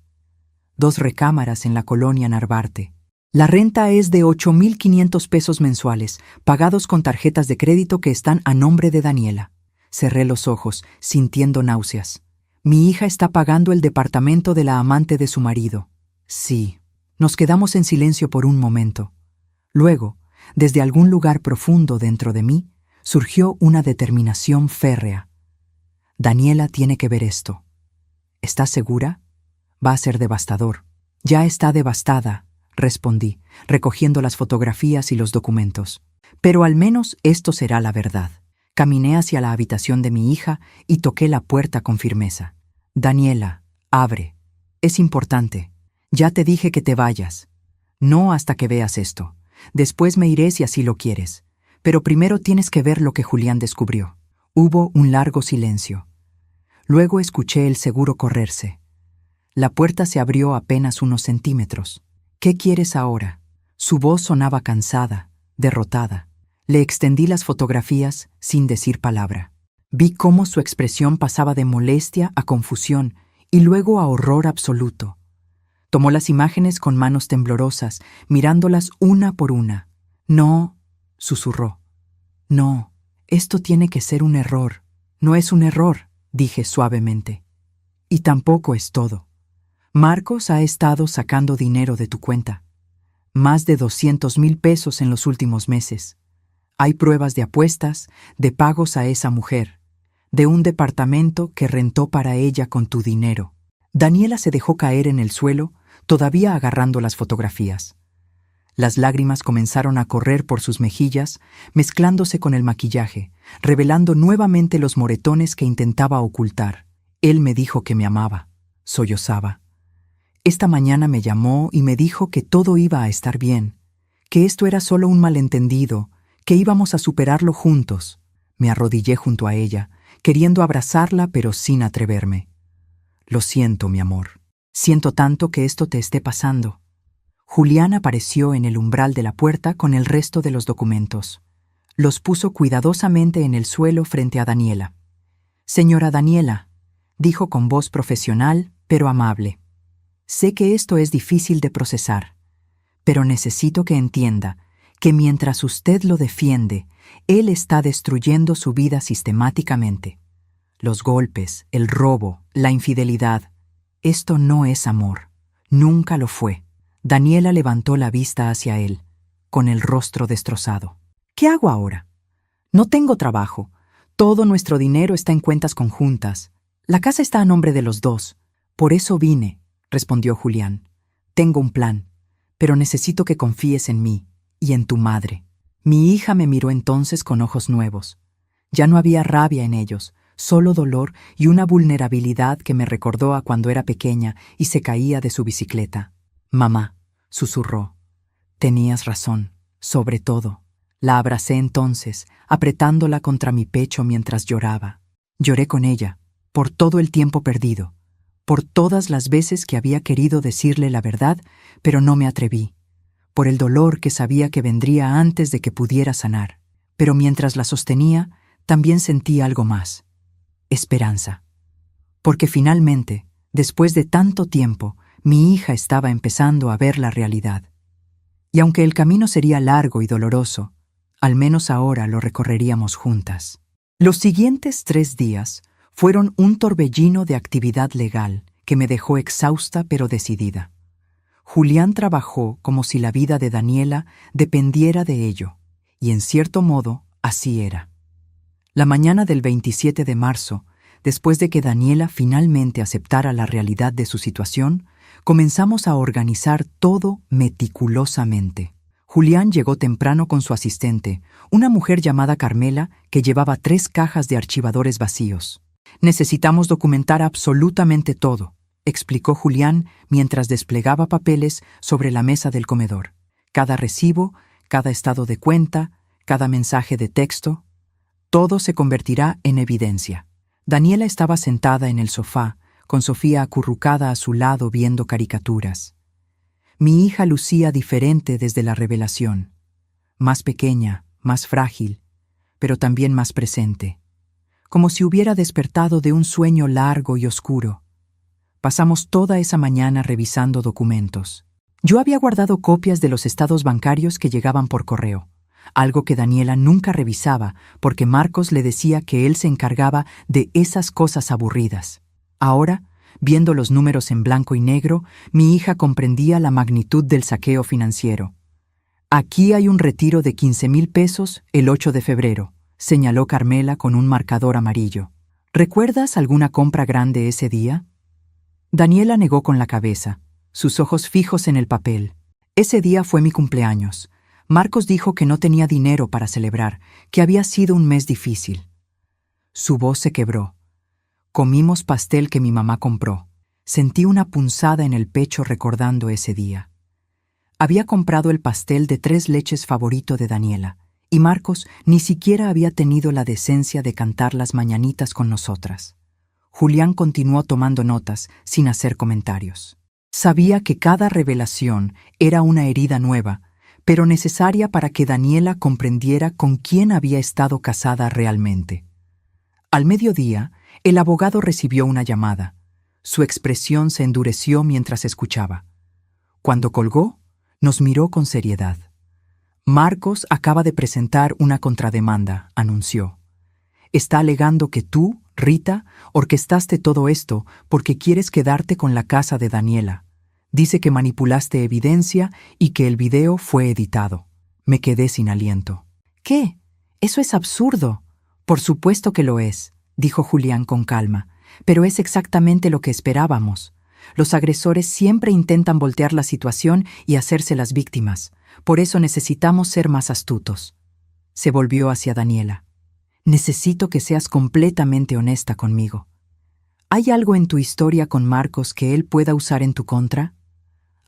Speaker 1: 2 recámaras en la colonia Narvarte. La renta es de 8,500 pesos mensuales, pagados con tarjetas de crédito que están a nombre de Daniela. Cerré los ojos, sintiendo náuseas. Mi hija está pagando el departamento de la amante de su marido. Sí. Nos quedamos en silencio por un momento. Luego, desde algún lugar profundo dentro de mí, surgió una determinación férrea. Daniela tiene que ver esto. ¿Estás segura? Va a ser devastador. Ya está devastada, respondí, recogiendo las fotografías y los documentos. Pero al menos esto será la verdad. Caminé hacia la habitación de mi hija y toqué la puerta con firmeza. Daniela, abre. Es importante. Ya te dije que te vayas. No hasta que veas esto. Después me iré si así lo quieres. Pero primero tienes que ver lo que Julián descubrió. Hubo un largo silencio. Luego escuché el seguro correrse. La puerta se abrió apenas unos centímetros. ¿Qué quieres ahora? Su voz sonaba cansada, derrotada. Le extendí las fotografías sin decir palabra. Vi cómo su expresión pasaba de molestia a confusión y luego a horror absoluto. Tomó las imágenes con manos temblorosas, mirándolas una por una. No, susurró. No, esto tiene que ser un error. No es un error, dije suavemente. Y tampoco es todo. Marcos ha estado sacando dinero de tu cuenta. Más de 200,000 pesos en los últimos meses. Hay pruebas de apuestas, de pagos a esa mujer, de un departamento que rentó para ella con tu dinero. Daniela se dejó caer en el suelo, todavía agarrando las fotografías. Las lágrimas comenzaron a correr por sus mejillas, mezclándose con el maquillaje, revelando nuevamente los moretones que intentaba ocultar. Él me dijo que me amaba, sollozaba. Esta mañana me llamó y me dijo que todo iba a estar bien, que esto era solo un malentendido, que íbamos a superarlo juntos. Me arrodillé junto a ella, queriendo abrazarla pero sin atreverme. Lo siento, mi amor. Siento tanto que esto te esté pasando. Julián apareció en el umbral de la puerta con el resto de los documentos. Los puso cuidadosamente en el suelo frente a Daniela. Señora Daniela, dijo con voz profesional pero amable. Sé que esto es difícil de procesar, pero necesito que entienda que mientras usted lo defiende, él está destruyendo su vida sistemáticamente. Los golpes, el robo, la infidelidad. Esto no es amor. Nunca lo fue. Daniela levantó la vista hacia él, con el rostro destrozado. ¿Qué hago ahora? No tengo trabajo. Todo nuestro dinero está en cuentas conjuntas. La casa está a nombre de los dos. Por eso vine, respondió Julián. Tengo un plan, pero necesito que confíes en mí y en tu madre. Mi hija me miró entonces con ojos nuevos. Ya no había rabia en ellos, solo dolor y una vulnerabilidad que me recordó a cuando era pequeña y se caía de su bicicleta. Mamá, susurró. Tenías razón, sobre todo. La abracé entonces, apretándola contra mi pecho mientras lloraba. Lloré con ella, por todo el tiempo perdido, por todas las veces que había querido decirle la verdad, pero no me atreví, por el dolor que sabía que vendría antes de que pudiera sanar. Pero mientras la sostenía, también sentí algo más: esperanza. Porque finalmente, después de tanto tiempo, mi hija estaba empezando a ver la realidad. Y aunque el camino sería largo y doloroso, al menos ahora lo recorreríamos juntas. Los siguientes 3 días fueron un torbellino de actividad legal que me dejó exhausta pero decidida. Julián trabajó como si la vida de Daniela dependiera de ello, y en cierto modo así era. La mañana del 27 de marzo, después de que Daniela finalmente aceptara la realidad de su situación, comenzamos a organizar todo meticulosamente. Julián llegó temprano con su asistente, una mujer llamada Carmela que llevaba 3 cajas de archivadores vacíos. «Necesitamos documentar absolutamente todo», explicó Julián mientras desplegaba papeles sobre la mesa del comedor. Cada recibo, cada estado de cuenta, cada mensaje de texto, todo se convertirá en evidencia. Daniela estaba sentada en el sofá, con Sofía acurrucada a su lado viendo caricaturas. Mi hija lucía diferente desde la revelación, más pequeña, más frágil, pero también más presente, como si hubiera despertado de un sueño largo y oscuro. Pasamos toda esa mañana revisando documentos. Yo había guardado copias de los estados bancarios que llegaban por correo, algo que Daniela nunca revisaba porque Marcos le decía que él se encargaba de esas cosas aburridas. Ahora, viendo los números en blanco y negro, mi hija comprendía la magnitud del saqueo financiero. «Aquí hay un retiro de 15,000 pesos el 8 de febrero», señaló Carmela con un marcador amarillo. «¿Recuerdas alguna compra grande ese día?» Daniela negó con la cabeza, sus ojos fijos en el papel. «Ese día fue mi cumpleaños. Marcos dijo que no tenía dinero para celebrar, que había sido un mes difícil». Su voz se quebró. «Comimos pastel que mi mamá compró». Sentí una punzada en el pecho recordando ese día. Había comprado el pastel de 3 leches favorito de Daniela, y Marcos ni siquiera había tenido la decencia de cantar las mañanitas con nosotras. Julián continuó tomando notas sin hacer comentarios. Sabía que cada revelación era una herida nueva, pero necesaria para que Daniela comprendiera con quién había estado casada realmente. Al mediodía, el abogado recibió una llamada. Su expresión se endureció mientras escuchaba. Cuando colgó, nos miró con seriedad. «Marcos acaba de presentar una contrademanda», anunció. «Está alegando que tú, Rita, orquestaste todo esto porque quieres quedarte con la casa de Daniela. Dice que manipulaste evidencia y que el video fue editado». Me quedé sin aliento. «¿Qué? Eso es absurdo». «Por supuesto que lo es», dijo Julián con calma, «pero es exactamente lo que esperábamos. Los agresores siempre intentan voltear la situación y hacerse las víctimas. Por eso necesitamos ser más astutos». Se volvió hacia Daniela. «Necesito que seas completamente honesta conmigo. ¿Hay algo en tu historia con Marcos que él pueda usar en tu contra?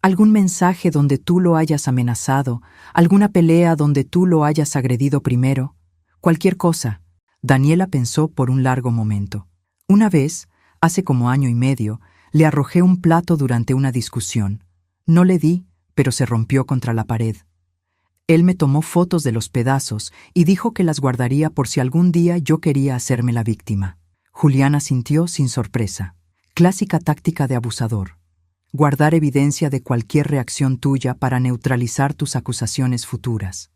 Speaker 1: ¿Algún mensaje donde tú lo hayas amenazado? ¿Alguna pelea donde tú lo hayas agredido primero? Cualquier cosa». Daniela pensó por un largo momento. Una vez, hace como 1 año y medio, le arrojé un plato durante una discusión. No le di, pero se rompió contra la pared. Él me tomó fotos de los pedazos y dijo que las guardaría por si algún día yo quería hacerme la víctima. Julián asintió sin sorpresa. Clásica táctica de abusador. Guardar evidencia de cualquier reacción tuya para neutralizar tus acusaciones futuras.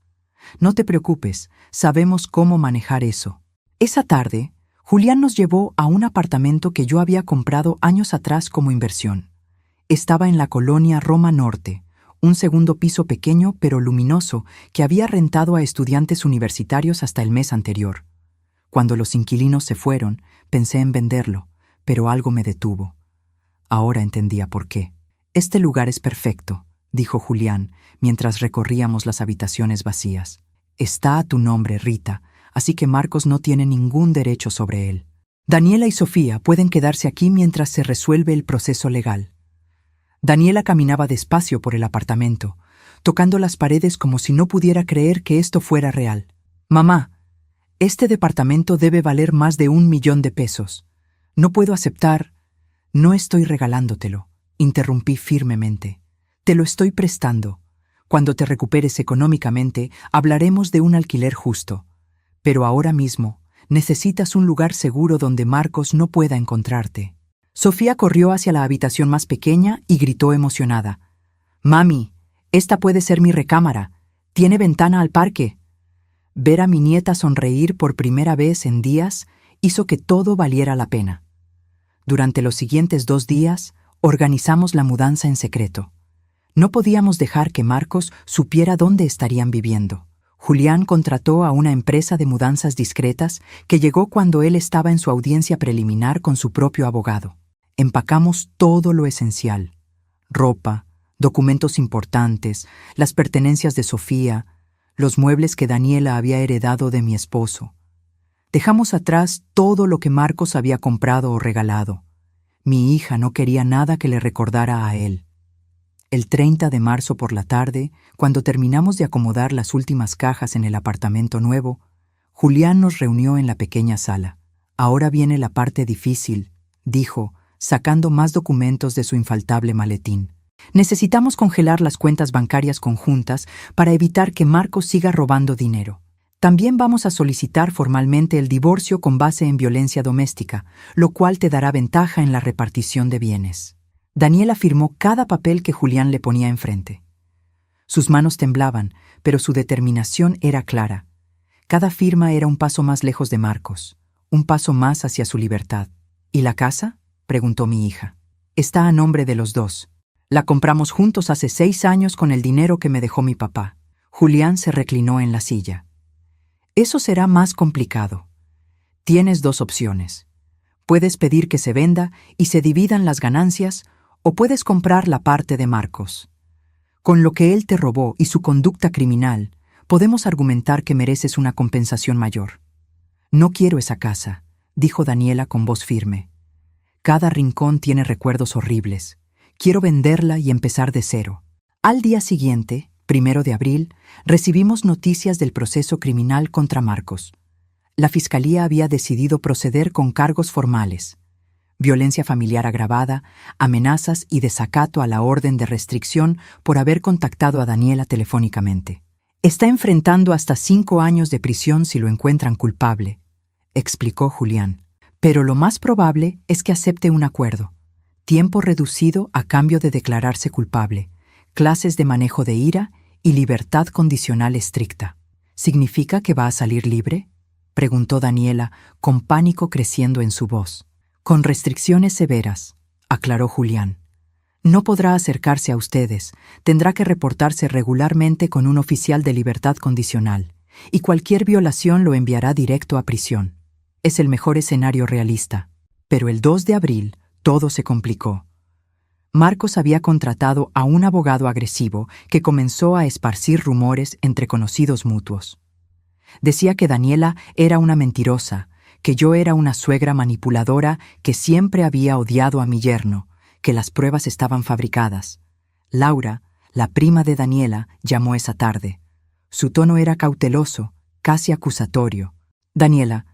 Speaker 1: No te preocupes, sabemos cómo manejar eso. Esa tarde, Julián nos llevó a un apartamento que yo había comprado años atrás como inversión. Estaba en la colonia Roma Norte, un segundo piso pequeño pero luminoso que había rentado a estudiantes universitarios hasta el mes anterior. Cuando los inquilinos se fueron, pensé en venderlo, pero algo me detuvo. Ahora entendía por qué. «Este lugar es perfecto», dijo Julián mientras recorríamos las habitaciones vacías. «Está a tu nombre, Rita, así que Marcos no tiene ningún derecho sobre él. Daniela y Sofía pueden quedarse aquí mientras se resuelve el proceso legal». Daniela caminaba despacio por el apartamento, tocando las paredes como si no pudiera creer que esto fuera real. «Mamá, este departamento debe valer más de 1 millón de pesos. No puedo aceptar». No estoy regalándotelo, interrumpí firmemente. Te lo estoy prestando. Cuando te recuperes económicamente, hablaremos de un alquiler justo. Pero ahora mismo, necesitas un lugar seguro donde Marcos no pueda encontrarte. Sofía corrió hacia la habitación más pequeña y gritó emocionada. «Mami, esta puede ser mi recámara. Tiene ventana al parque». Ver a mi nieta sonreír por primera vez en días hizo que todo valiera la pena. Durante los siguientes 2 días, organizamos la mudanza en secreto. No podíamos dejar que Marcos supiera dónde estarían viviendo. Julián contrató a una empresa de mudanzas discretas que llegó cuando él estaba en su audiencia preliminar con su propio abogado. Empacamos todo lo esencial: ropa, documentos importantes, las pertenencias de Sofía, los muebles que Daniela había heredado de mi esposo. Dejamos atrás todo lo que Marcos había comprado o regalado. Mi hija no quería nada que le recordara a él. El 30 de marzo por la tarde, cuando terminamos de acomodar las últimas cajas en el apartamento nuevo, Julián nos reunió en la pequeña sala. «Ahora viene la parte difícil», dijo, sacando más documentos de su infaltable maletín. «Necesitamos congelar las cuentas bancarias conjuntas para evitar que Marcos siga robando dinero. También vamos a solicitar formalmente el divorcio con base en violencia doméstica, lo cual te dará ventaja en la repartición de bienes». Daniela firmó cada papel que Julián le ponía enfrente. Sus manos temblaban, pero su determinación era clara. Cada firma era un paso más lejos de Marcos, un paso más hacia su libertad. «¿Y la casa?», preguntó mi hija. «Está a nombre de los dos. La compramos juntos hace 6 años con el dinero que me dejó mi papá». Julián se reclinó en la silla. «Eso será más complicado. Tienes 2 opciones. Puedes pedir que se venda y se dividan las ganancias, o puedes comprar la parte de Marcos. Con lo que él te robó y su conducta criminal, podemos argumentar que mereces una compensación mayor». «No quiero esa casa», dijo Daniela con voz firme. «Cada rincón tiene recuerdos horribles. Quiero venderla y empezar de cero». Al día siguiente, 1 de abril, recibimos noticias del proceso criminal contra Marcos. La Fiscalía había decidido proceder con cargos formales: violencia familiar agravada, amenazas y desacato a la orden de restricción por haber contactado a Daniela telefónicamente. «Está enfrentando hasta 5 años de prisión si lo encuentran culpable», explicó Julián. «Pero lo más probable es que acepte un acuerdo: tiempo reducido a cambio de declararse culpable, clases de manejo de ira y libertad condicional estricta». «¿Significa que va a salir libre?», preguntó Daniela, con pánico creciendo en su voz. «Con restricciones severas», aclaró Julián. «No podrá acercarse a ustedes, tendrá que reportarse regularmente con un oficial de libertad condicional, y cualquier violación lo enviará directo a prisión. Es el mejor escenario realista». Pero el 2 de abril todo se complicó. Marcos había contratado a un abogado agresivo que comenzó a esparcir rumores entre conocidos mutuos. Decía que Daniela era una mentirosa, que yo era una suegra manipuladora que siempre había odiado a mi yerno, que las pruebas estaban fabricadas. Laura, la prima de Daniela, llamó esa tarde. Su tono era cauteloso, casi acusatorio. «Daniela,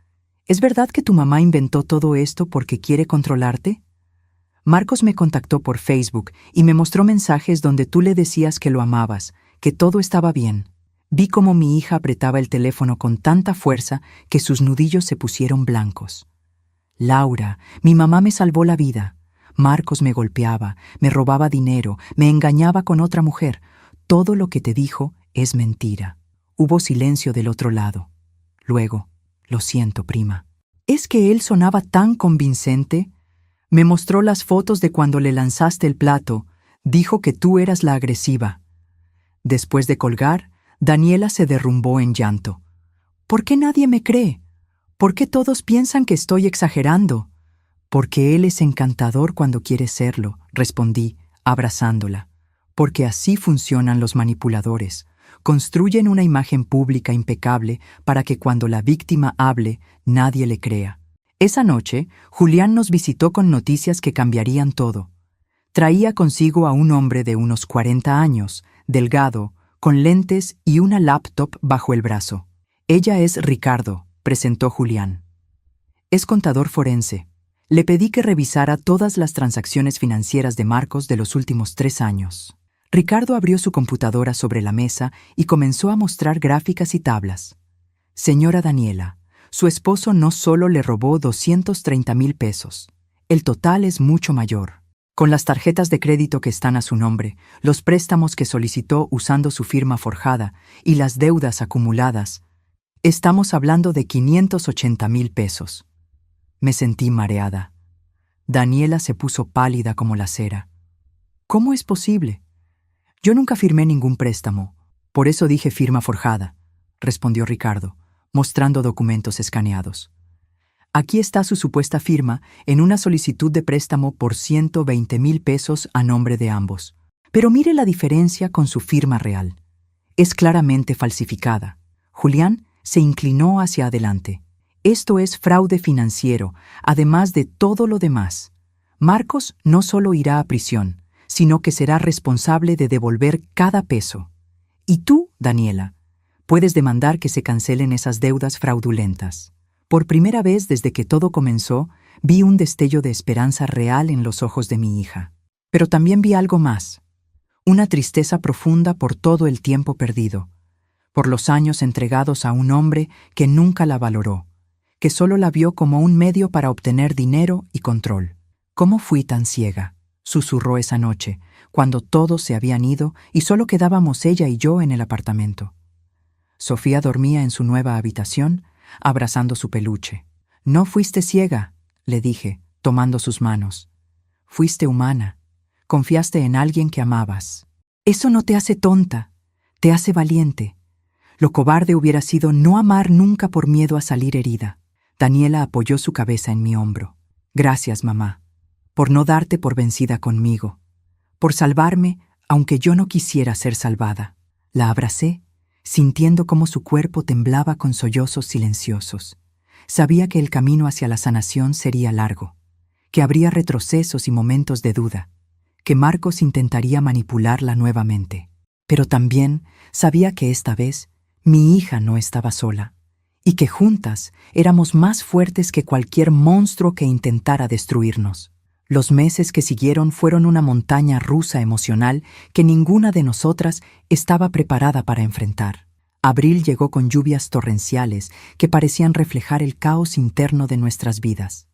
Speaker 1: ¿es verdad que tu mamá inventó todo esto porque quiere controlarte? Marcos me contactó por Facebook y me mostró mensajes donde tú le decías que lo amabas, que todo estaba bien. Vi cómo mi hija apretaba el teléfono con tanta fuerza que sus nudillos se pusieron blancos. Laura, mi mamá me salvó la vida. Marcos me golpeaba, me robaba dinero, me engañaba con otra mujer. Todo lo que te dijo es mentira». Hubo silencio del otro lado. Luego: «Lo siento, prima». «¿Es que él sonaba tan convincente? Me mostró las fotos de cuando le lanzaste el plato. Dijo que tú eras la agresiva». Después de colgar, Daniela se derrumbó en llanto. «¿Por qué nadie me cree? ¿Por qué todos piensan que estoy exagerando?» «Porque él es encantador cuando quiere serlo», respondí, abrazándola. «Porque así funcionan los manipuladores. Construyen una imagen pública impecable para que cuando la víctima hable, nadie le crea». Esa noche, Julián nos visitó con noticias que cambiarían todo. Traía consigo a un hombre de unos 40 años, delgado, con lentes y una laptop bajo el brazo. «Ella es Ricardo», presentó Julián. «Es contador forense. Le pedí que revisara todas las transacciones financieras de Marcos de los últimos 3 años. Ricardo abrió su computadora sobre la mesa y comenzó a mostrar gráficas y tablas. Señora Daniela, su esposo no solo le robó 230,000 pesos. El total es mucho mayor. Con las tarjetas de crédito que están a su nombre, los préstamos que solicitó usando su firma forjada y las deudas acumuladas, estamos hablando de 580,000 pesos. Me sentí mareada. Daniela se puso pálida como la cera. ¿Cómo es posible? Yo nunca firmé ningún préstamo. Por eso dije firma forjada, respondió Ricardo, mostrando documentos escaneados. Aquí está su supuesta firma en una solicitud de préstamo por 120,000 pesos a nombre de ambos. Pero mire la diferencia con su firma real. Es claramente falsificada. Julián se inclinó hacia adelante. Esto es fraude financiero, además de todo lo demás. Marcos no solo irá a prisión, sino que será responsable de devolver cada peso. Y tú, Daniela, puedes demandar que se cancelen esas deudas fraudulentas. Por primera vez desde que todo comenzó, vi un destello de esperanza real en los ojos de mi hija. Pero también vi algo más. Una tristeza profunda por todo el tiempo perdido, por los años entregados a un hombre que nunca la valoró, que solo la vio como un medio para obtener dinero y control. ¿Cómo fui tan ciega?, susurró esa noche, cuando todos se habían ido y solo quedábamos ella y yo en el apartamento. Sofía dormía en su nueva habitación, abrazando su peluche. «No fuiste ciega», le dije, tomando sus manos. «Fuiste humana. Confiaste en alguien que amabas. Eso no te hace tonta, te hace valiente. Lo cobarde hubiera sido no amar nunca por miedo a salir herida». Daniela apoyó su cabeza en mi hombro. «Gracias, mamá, por no darte por vencida conmigo, por salvarme aunque yo no quisiera ser salvada». La abracé, sintiendo cómo su cuerpo temblaba con sollozos silenciosos. Sabía que el camino hacia la sanación sería largo, que habría retrocesos y momentos de duda, que Marcos intentaría manipularla nuevamente. Pero también sabía que esta vez mi hija no estaba sola, y que juntas éramos más fuertes que cualquier monstruo que intentara destruirnos. Los meses que siguieron fueron una montaña rusa emocional que ninguna de nosotras estaba preparada para enfrentar. Abril llegó con lluvias torrenciales que parecían reflejar el caos interno de nuestras vidas.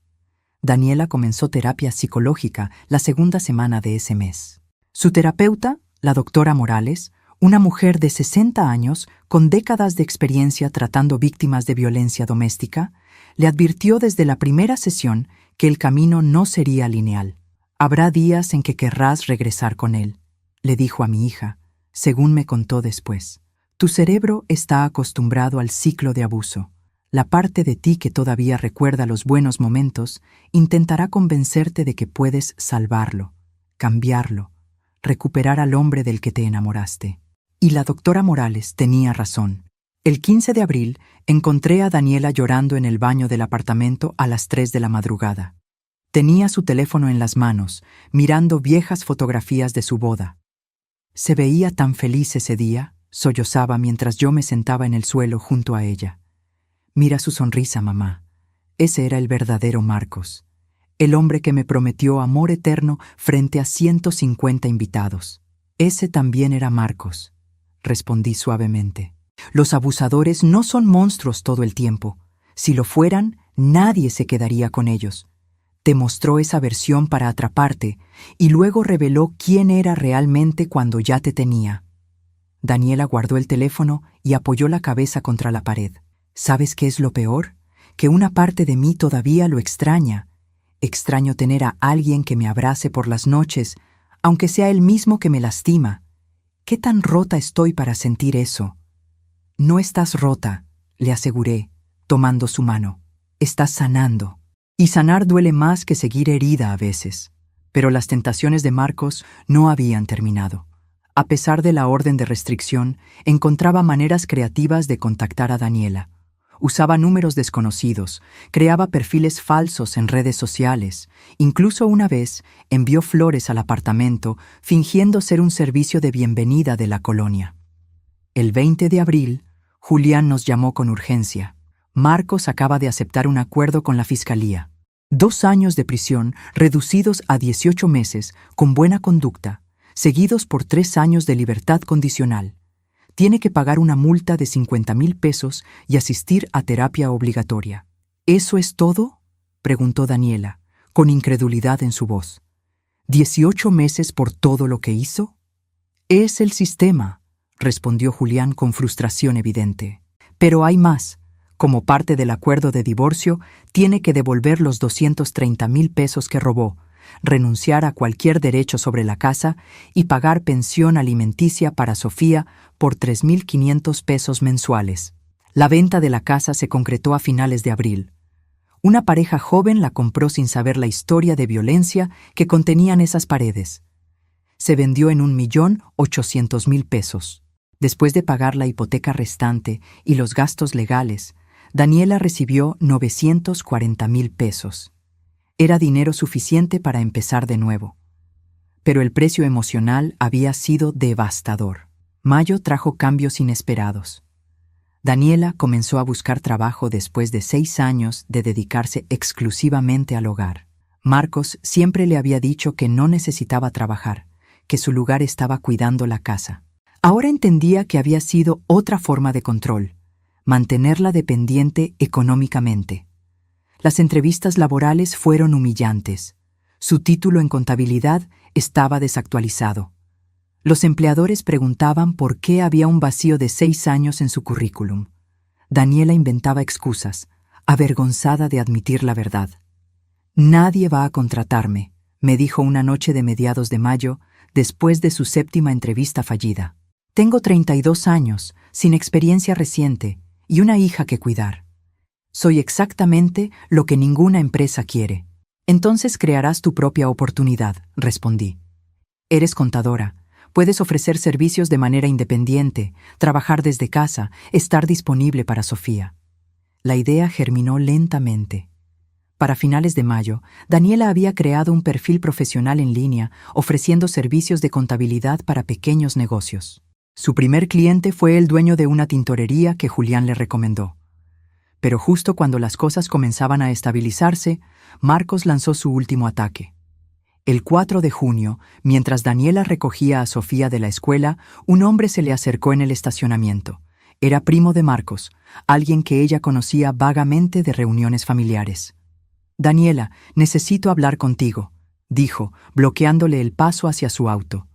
Speaker 1: Daniela comenzó terapia psicológica la segunda semana de ese mes. Su terapeuta, la doctora Morales, una mujer de 60 años con décadas de experiencia tratando víctimas de violencia doméstica, le advirtió desde la primera sesión que el camino no sería lineal. «Habrá días en que querrás regresar con él», le dijo a mi hija, según me contó después. «Tu cerebro está acostumbrado al ciclo de abuso. La parte de ti que todavía recuerda los buenos momentos intentará convencerte de que puedes salvarlo, cambiarlo, recuperar al hombre del que te enamoraste». Y la doctora Morales tenía razón. El 15 de abril encontré a Daniela llorando en el baño del apartamento a las 3 de la madrugada. Tenía su teléfono en las manos, mirando viejas fotografías de su boda. «Se veía tan feliz ese día», sollozaba mientras yo me sentaba en el suelo junto a ella. «Mira su sonrisa, mamá. Ese era el verdadero Marcos, el hombre que me prometió amor eterno frente a 150 invitados. Ese también era Marcos», respondí suavemente. «Los abusadores no son monstruos todo el tiempo. Si lo fueran, nadie se quedaría con ellos. Te mostró esa versión para atraparte y luego reveló quién era realmente cuando ya te tenía». Daniela guardó el teléfono y apoyó la cabeza contra la pared. «¿Sabes qué es lo peor? Que una parte de mí todavía lo extraña. Extraño tener a alguien que me abrace por las noches, aunque sea el mismo que me lastima. ¿Qué tan rota estoy para sentir eso?» «No estás rota», le aseguré, tomando su mano. «Estás sanando. Y sanar duele más que seguir herida a veces». Pero las tentaciones de Marcos no habían terminado. A pesar de la orden de restricción, encontraba maneras creativas de contactar a Daniela. Usaba números desconocidos, creaba perfiles falsos en redes sociales. Incluso una vez envió flores al apartamento, fingiendo ser un servicio de bienvenida de la colonia. El 20 de abril, Julián nos llamó con urgencia. «Marcos acaba de aceptar un acuerdo con la fiscalía. 2 años de prisión reducidos a 18 meses con buena conducta, seguidos por 3 años de libertad condicional. Tiene que pagar una multa de 50,000 pesos y asistir a terapia obligatoria. ¿Eso es todo?, preguntó Daniela, con incredulidad en su voz. ¿18 meses por todo lo que hizo? Es el sistema, respondió Julián con frustración evidente. Pero hay más. Como parte del acuerdo de divorcio, tiene que devolver los 230,000 pesos que robó, renunciar a cualquier derecho sobre la casa y pagar pensión alimenticia para Sofía por 3,500 pesos mensuales. La venta de la casa se concretó a finales de abril. Una pareja joven la compró sin saber la historia de violencia que contenían esas paredes. Se vendió en 1,800,000 pesos. Después de pagar la hipoteca restante y los gastos legales, Daniela recibió 940,000 pesos. Era dinero suficiente para empezar de nuevo. Pero el precio emocional había sido devastador. Mayo trajo cambios inesperados. Daniela comenzó a buscar trabajo después de 6 años de dedicarse exclusivamente al hogar. Marcos siempre le había dicho que no necesitaba trabajar, que su lugar estaba cuidando la casa. Ahora entendía que había sido otra forma de control, mantenerla dependiente económicamente. Las entrevistas laborales fueron humillantes. Su título en contabilidad estaba desactualizado. Los empleadores preguntaban por qué había un vacío de 6 años en su currículum. Daniela inventaba excusas, avergonzada de admitir la verdad. «Nadie va a contratarme», me dijo una noche de mediados de mayo, después de su 7ª entrevista fallida. «Tengo 32 años, sin experiencia reciente, y una hija que cuidar. Soy exactamente lo que ninguna empresa quiere». «Entonces crearás tu propia oportunidad», respondí. «Eres contadora. Puedes ofrecer servicios de manera independiente, trabajar desde casa, estar disponible para Sofía». La idea germinó lentamente. Para finales de mayo, Daniela había creado un perfil profesional en línea ofreciendo servicios de contabilidad para pequeños negocios. Su primer cliente fue el dueño de una tintorería que Julián le recomendó. Pero justo cuando las cosas comenzaban a estabilizarse, Marcos lanzó su último ataque. El 4 de junio, mientras Daniela recogía a Sofía de la escuela, un hombre se le acercó en el estacionamiento. Era primo de Marcos, alguien que ella conocía vagamente de reuniones familiares. «Daniela, necesito hablar contigo», dijo, bloqueándole el paso hacia su auto.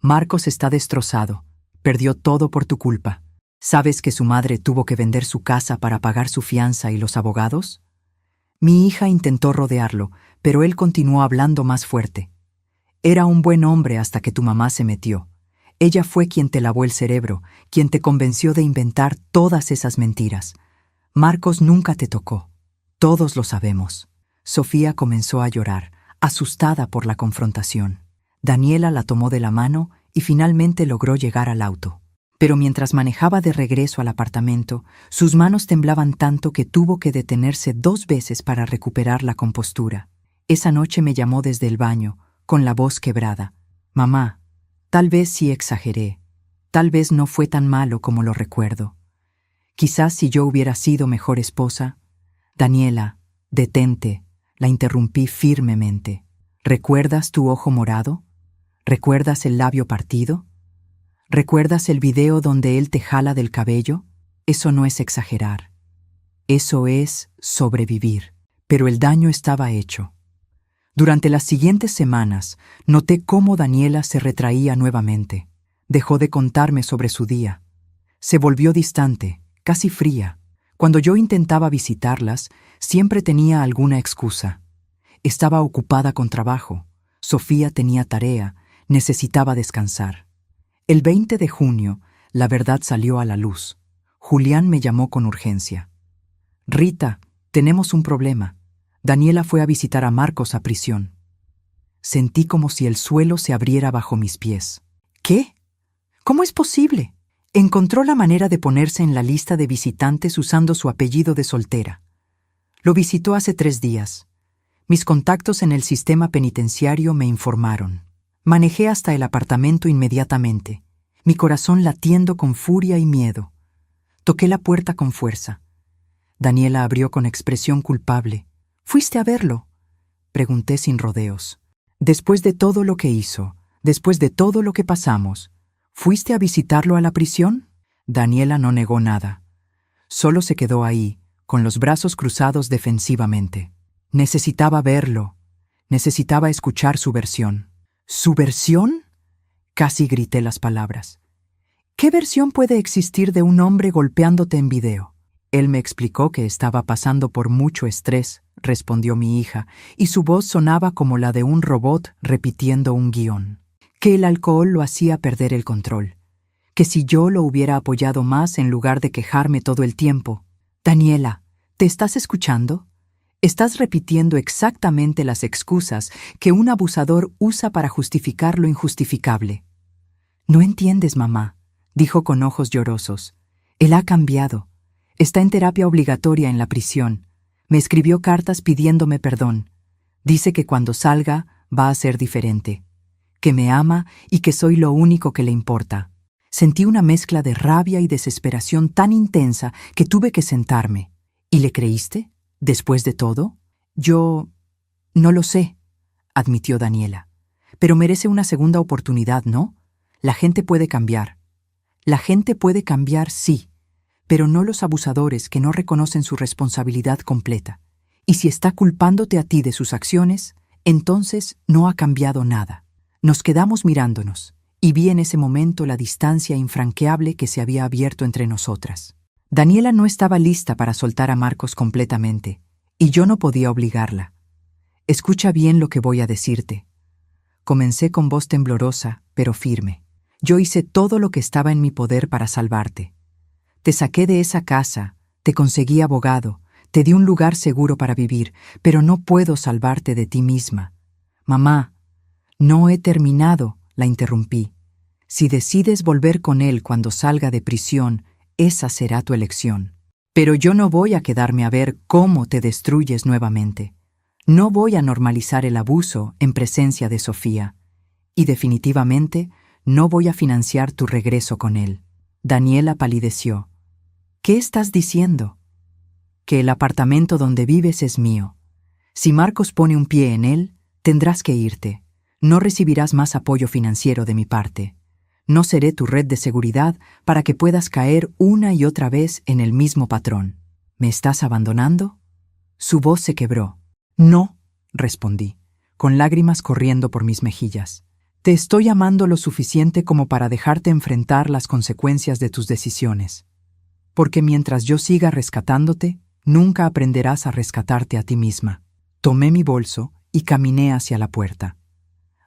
Speaker 1: «Marcos está destrozado. Perdió todo por tu culpa. ¿Sabes que su madre tuvo que vender su casa para pagar su fianza y los abogados? Mi hija intentó rodearlo, pero él continuó hablando más fuerte. Era un buen hombre hasta que tu mamá se metió. Ella fue quien te lavó el cerebro, quien te convenció de inventar todas esas mentiras. Marcos nunca te tocó. Todos lo sabemos». Sofía comenzó a llorar, asustada por la confrontación. Daniela la tomó de la mano y finalmente logró llegar al auto. Pero mientras manejaba de regreso al apartamento, sus manos temblaban tanto que tuvo que detenerse 2 veces para recuperar la compostura. Esa noche me llamó desde el baño, con la voz quebrada. «Mamá, tal vez sí exageré. Tal vez no fue tan malo como lo recuerdo. Quizás si yo hubiera sido mejor esposa». «Daniela, detente», la interrumpí firmemente. «¿Recuerdas tu ojo morado? ¿Recuerdas el labio partido? ¿Recuerdas el video donde él te jala del cabello? Eso no es exagerar. Eso es sobrevivir». Pero el daño estaba hecho. Durante las siguientes semanas, noté cómo Daniela se retraía nuevamente. Dejó de contarme sobre su día. Se volvió distante, casi fría. Cuando yo intentaba visitarlas, siempre tenía alguna excusa. Estaba ocupada con trabajo. Sofía tenía tarea, necesitaba descansar. El 20 de junio, la verdad salió a la luz. Julián me llamó con urgencia. «Rita, tenemos un problema. Daniela fue a visitar a Marcos a prisión». Sentí como si el suelo se abriera bajo mis pies. «¿Qué? ¿Cómo es posible?» Encontró la manera de ponerse en la lista de visitantes usando su apellido de soltera. Lo visitó hace 3 días. Mis contactos en el sistema penitenciario me informaron. Manejé hasta el apartamento inmediatamente, mi corazón latiendo con furia y miedo. Toqué la puerta con fuerza. Daniela abrió con expresión culpable, ¿Fuiste a verlo? Pregunté sin rodeos. Después de todo lo que hizo, después de todo lo que pasamos, ¿fuiste a visitarlo a la prisión? Daniela no negó nada. Solo se quedó ahí, con los brazos cruzados defensivamente. Necesitaba verlo. Necesitaba escuchar su versión. ¿Su versión? Casi grité las palabras. ¿Qué versión puede existir de un hombre golpeándote en video? Él me explicó que estaba pasando por mucho estrés, respondió mi hija, y su voz sonaba como la de un robot repitiendo un guión. Que el alcohol lo hacía perder el control. Que si yo lo hubiera apoyado más en lugar de quejarme todo el tiempo. Daniela, ¿te estás escuchando? Estás repitiendo exactamente las excusas que un abusador usa para justificar lo injustificable. No entiendes, mamá, dijo con ojos llorosos. Él ha cambiado. Está en terapia obligatoria en la prisión. Me escribió cartas pidiéndome perdón. Dice que cuando salga va a ser diferente. Que me ama y que soy lo único que le importa. Sentí una mezcla de rabia y desesperación tan intensa que tuve que sentarme. ¿Y le creíste? ¿Después de todo? Yo no lo sé, admitió Daniela. Pero merece una segunda oportunidad, ¿no? La gente puede cambiar. La gente puede cambiar, sí, pero no los abusadores que no reconocen su responsabilidad completa. Y si está culpándote a ti de sus acciones, entonces no ha cambiado nada. Nos quedamos mirándonos, y vi en ese momento la distancia infranqueable que se había abierto entre nosotras. Daniela no estaba lista para soltar a Marcos completamente, y yo no podía obligarla. Escucha bien lo que voy a decirte. Comencé con voz temblorosa, pero firme. Yo hice todo lo que estaba en mi poder para salvarte. Te saqué de esa casa, te conseguí abogado, te di un lugar seguro para vivir, pero no puedo salvarte de ti misma. Mamá, no he terminado, la interrumpí. Si decides volver con él cuando salga de prisión, esa será tu elección. Pero yo no voy a quedarme a ver cómo te destruyes nuevamente. No voy a normalizar el abuso en presencia de Sofía. Y definitivamente no voy a financiar tu regreso con él. Daniela palideció. ¿Qué estás diciendo? Que el apartamento donde vives es mío. Si Marcos pone un pie en él, tendrás que irte. No recibirás más apoyo financiero de mi parte. No seré tu red de seguridad para que puedas caer una y otra vez en el mismo patrón. ¿Me estás abandonando? Su voz se quebró. No, respondí, con lágrimas corriendo por mis mejillas. Te estoy amando lo suficiente como para dejarte enfrentar las consecuencias de tus decisiones. Porque mientras yo siga rescatándote, nunca aprenderás a rescatarte a ti misma. Tomé mi bolso y caminé hacia la puerta.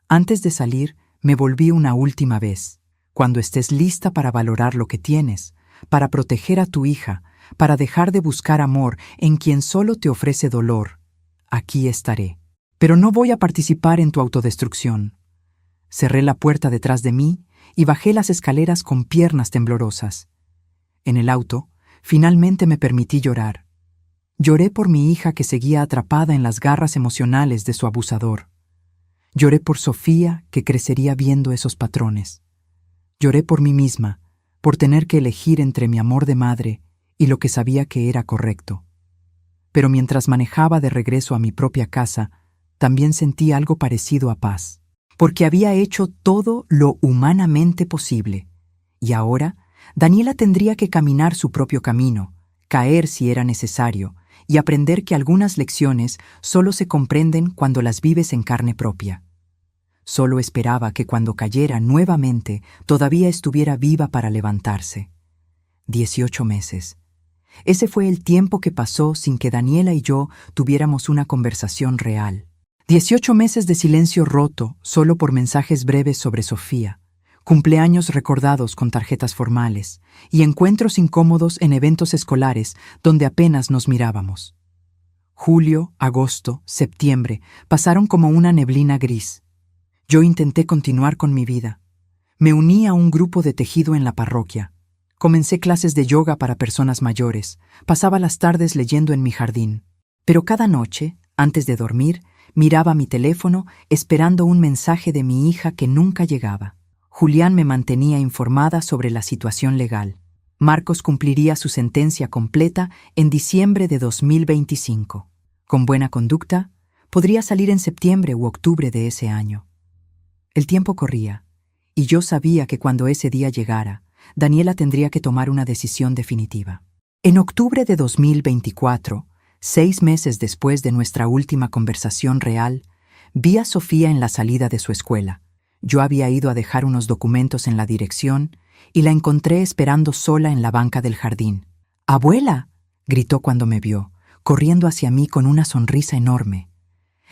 Speaker 1: Antes de salir, me volví una última vez. Cuando estés lista para valorar lo que tienes, para proteger a tu hija, para dejar de buscar amor en quien solo te ofrece dolor, aquí estaré. Pero no voy a participar en tu autodestrucción. Cerré la puerta detrás de mí y bajé las escaleras con piernas temblorosas. En el auto, finalmente me permití llorar. Lloré por mi hija que seguía atrapada en las garras emocionales de su abusador. Lloré por Sofía, que crecería viendo esos patrones. Lloré por mí misma, por tener que elegir entre mi amor de madre y lo que sabía que era correcto. Pero mientras manejaba de regreso a mi propia casa, también sentí algo parecido a paz, porque había hecho todo lo humanamente posible. Y ahora, Daniela tendría que caminar su propio camino, caer si era necesario, y aprender que algunas lecciones solo se comprenden cuando las vives en carne propia. Solo esperaba que cuando cayera nuevamente todavía estuviera viva para levantarse. 18 meses. Ese fue el tiempo que pasó sin que Daniela y yo tuviéramos una conversación real. 18 meses de silencio roto solo por mensajes breves sobre Sofía, cumpleaños recordados con tarjetas formales y encuentros incómodos en eventos escolares donde apenas nos mirábamos. Julio, agosto, septiembre pasaron como una neblina gris. Yo intenté continuar con mi vida. Me uní a un grupo de tejido en la parroquia. Comencé clases de yoga para personas mayores. Pasaba las tardes leyendo en mi jardín. Pero cada noche, antes de dormir, miraba mi teléfono esperando un mensaje de mi hija que nunca llegaba. Julián me mantenía informada sobre la situación legal. Marcos cumpliría su sentencia completa en diciembre de 2025. Con buena conducta, podría salir en septiembre u octubre de ese año. El tiempo corría, y yo sabía que cuando ese día llegara, Daniela tendría que tomar una decisión definitiva. En octubre de 2024, 6 meses después de nuestra última conversación real, vi a Sofía en la salida de su escuela. Yo había ido a dejar unos documentos en la dirección y la encontré esperando sola en la banca del jardín. «¡Abuela!», gritó cuando me vio, corriendo hacia mí con una sonrisa enorme.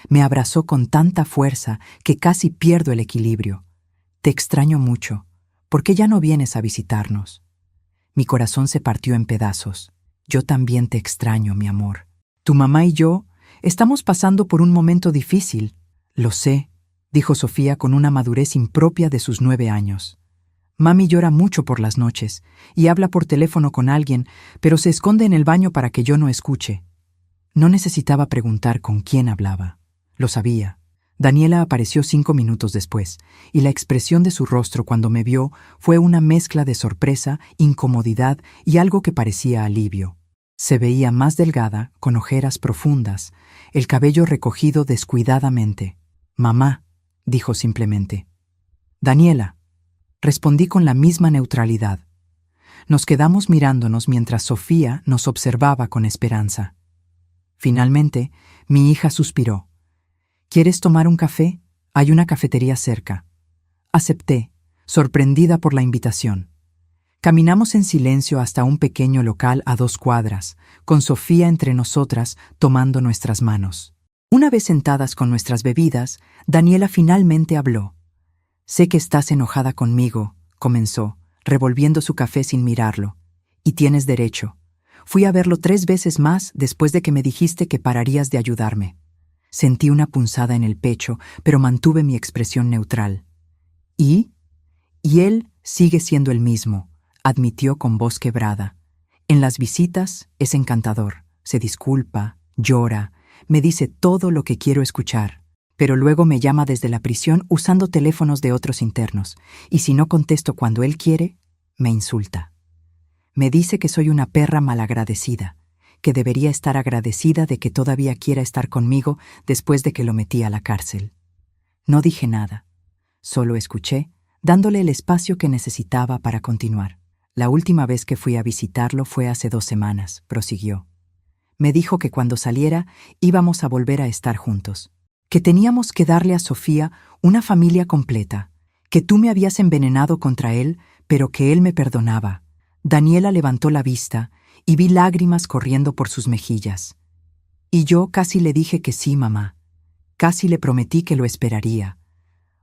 Speaker 1: Me abrazó con tanta fuerza que casi pierdo el equilibrio. «Te extraño mucho. ¿Por qué ya no vienes a visitarnos?». Mi corazón se partió en pedazos. «Yo también te extraño, mi amor. Tu mamá y yo estamos pasando por un momento difícil». «Lo sé», dijo Sofía con una madurez impropia de sus 9 años. «Mami llora mucho por las noches y habla por teléfono con alguien, pero se esconde en el baño para que yo no escuche». No necesitaba preguntar con quién hablaba. Lo sabía. Daniela apareció 5 minutos después, y la expresión de su rostro cuando me vio fue una mezcla de sorpresa, incomodidad y algo que parecía alivio. Se veía más delgada, con ojeras profundas, el cabello recogido descuidadamente. «Mamá», dijo simplemente. «Daniela», respondí con la misma neutralidad. Nos quedamos mirándonos mientras Sofía nos observaba con esperanza. Finalmente, mi hija suspiró. «¿Quieres tomar un café? Hay una cafetería cerca». Acepté, sorprendida por la invitación. Caminamos en silencio hasta un pequeño local a 2 cuadras, con Sofía entre nosotras tomando nuestras manos. Una vez sentadas con nuestras bebidas, Daniela finalmente habló. «Sé que estás enojada conmigo», comenzó, revolviendo su café sin mirarlo. «Y tienes derecho. Fui a verlo 3 veces más después de que me dijiste que pararías de ayudarme». Sentí una punzada en el pecho, pero mantuve mi expresión neutral. «¿Y? Y él sigue siendo el mismo», admitió con voz quebrada. «En las visitas es encantador. Se disculpa, llora, me dice todo lo que quiero escuchar. Pero luego me llama desde la prisión usando teléfonos de otros internos, y si no contesto cuando él quiere, me insulta. Me dice que soy una perra malagradecida, que debería estar agradecida de que todavía quiera estar conmigo después de que lo metí a la cárcel». No dije nada, solo escuché, dándole el espacio que necesitaba para continuar. «La última vez que fui a visitarlo fue hace 2 semanas», prosiguió. «Me dijo que cuando saliera íbamos a volver a estar juntos, que teníamos que darle a Sofía una familia completa, que tú me habías envenenado contra él, pero que él me perdonaba». Daniela levantó la vista y vi lágrimas corriendo por sus mejillas. Y yo casi le dije que sí, mamá. Casi le prometí que lo esperaría,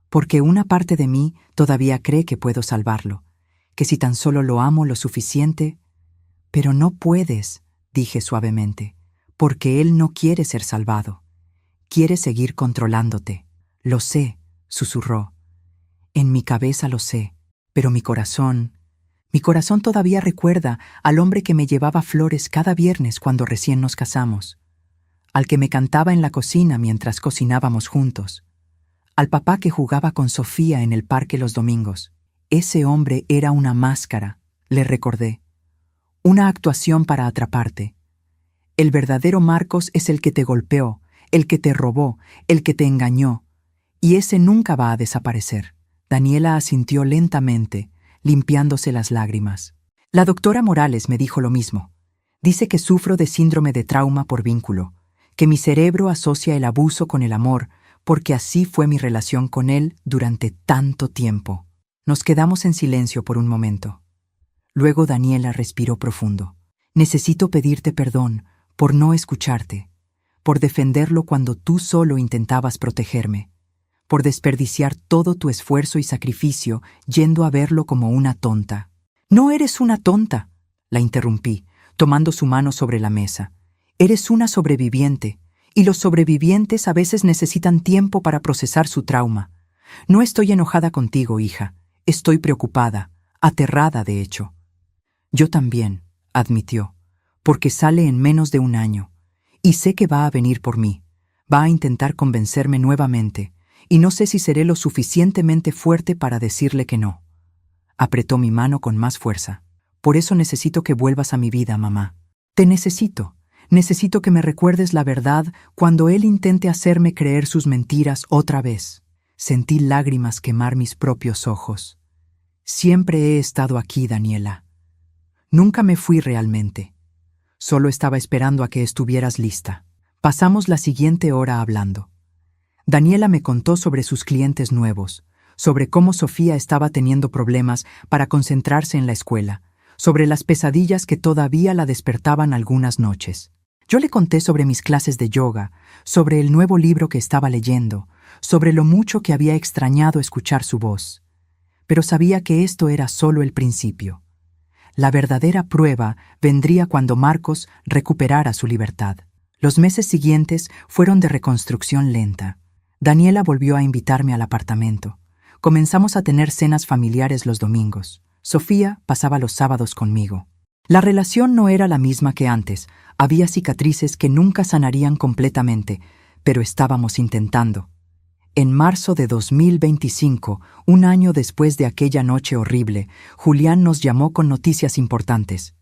Speaker 1: porque una parte de mí todavía cree que puedo salvarlo, que si tan solo lo amo lo suficiente. «Pero no puedes», dije suavemente, «porque él no quiere ser salvado. Quiere seguir controlándote». «Lo sé», susurró. «En mi cabeza lo sé, pero mi corazón todavía recuerda al hombre que me llevaba flores cada viernes cuando recién nos casamos, al que me cantaba en la cocina mientras cocinábamos juntos, al papá que jugaba con Sofía en el parque los domingos. Ese hombre era una máscara», le recordé. «Una actuación para atraparte. El verdadero Marcos es el que te golpeó, el que te robó, el que te engañó, y ese nunca va a desaparecer». Daniela asintió lentamente, limpiándose las lágrimas. «La doctora Morales me dijo lo mismo. Dice que sufro de síndrome de trauma por vínculo, que mi cerebro asocia el abuso con el amor, porque así fue mi relación con él durante tanto tiempo». Nos quedamos en silencio por un momento. Luego Daniela respiró profundo. «Necesito pedirte perdón por no escucharte, por defenderlo cuando tú solo intentabas protegerme, por desperdiciar todo tu esfuerzo y sacrificio yendo a verlo como una tonta». «No eres una tonta», la interrumpí, tomando su mano sobre la mesa. «Eres una sobreviviente, y los sobrevivientes a veces necesitan tiempo para procesar su trauma. No estoy enojada contigo, hija. Estoy preocupada, aterrada de hecho». «Yo también», admitió, «porque sale en menos de 1 año, y sé que va a venir por mí. Va a intentar convencerme nuevamente, y no sé si seré lo suficientemente fuerte para decirle que no». Apretó mi mano con más fuerza. «Por eso necesito que vuelvas a mi vida, mamá. Te necesito. Necesito que me recuerdes la verdad cuando él intente hacerme creer sus mentiras otra vez. Sentí lágrimas quemar mis propios ojos. Siempre he estado aquí, Daniela. Nunca me fui realmente. Solo estaba esperando a que estuvieras lista. Pasamos la siguiente hora hablando. Daniela me contó sobre sus clientes nuevos, sobre cómo Sofía estaba teniendo problemas para concentrarse en la escuela, sobre las pesadillas que todavía la despertaban algunas noches. Yo le conté sobre mis clases de yoga, sobre el nuevo libro que estaba leyendo, sobre lo mucho que había extrañado escuchar su voz. Pero sabía que esto era solo el principio. La verdadera prueba vendría cuando Marcos recuperara su libertad. Los meses siguientes fueron de reconstrucción lenta. Daniela volvió a invitarme al apartamento. Comenzamos a tener cenas familiares los domingos. Sofía pasaba los sábados conmigo. La relación no era la misma que antes. Había cicatrices que nunca sanarían completamente, pero estábamos intentando. En marzo de 2025, un año después de aquella noche horrible, Julián nos llamó con noticias importantes.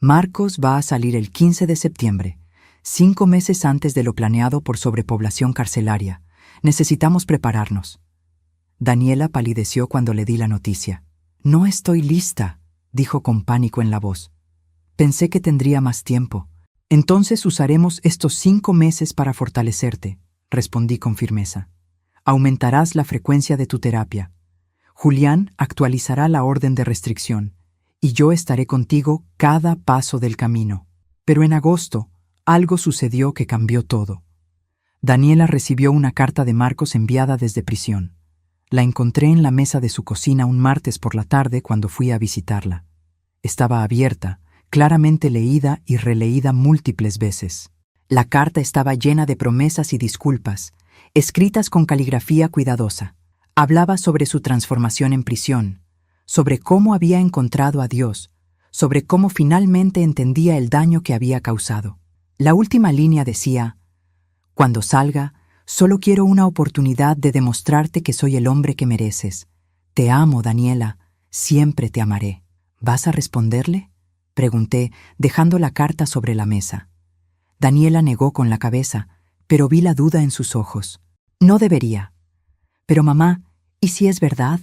Speaker 1: Marcos va a salir el 15 de septiembre, 5 meses antes de lo planeado por sobrepoblación carcelaria. Necesitamos prepararnos. Daniela palideció cuando le di la noticia. No estoy lista, dijo con pánico en la voz. Pensé que tendría más tiempo. Entonces usaremos estos 5 meses para fortalecerte, respondí con firmeza. Aumentarás la frecuencia de tu terapia. Julián actualizará la orden de restricción, y yo estaré contigo cada paso del camino. Pero en agosto, algo sucedió que cambió todo. Daniela recibió una carta de Marcos enviada desde prisión. La encontré en la mesa de su cocina un martes por la tarde cuando fui a visitarla. Estaba abierta, claramente leída y releída múltiples veces. La carta estaba llena de promesas y disculpas, escritas con caligrafía cuidadosa. Hablaba sobre su transformación en prisión, sobre cómo había encontrado a Dios, sobre cómo finalmente entendía el daño que había causado. La última línea decía: «Cuando salga, solo quiero una oportunidad de demostrarte que soy el hombre que mereces. Te amo, Daniela, siempre te amaré». ¿Vas a responderle?, pregunté, dejando la carta sobre la mesa. Daniela negó con la cabeza, pero vi la duda en sus ojos. No debería. Pero mamá, ¿y si es verdad?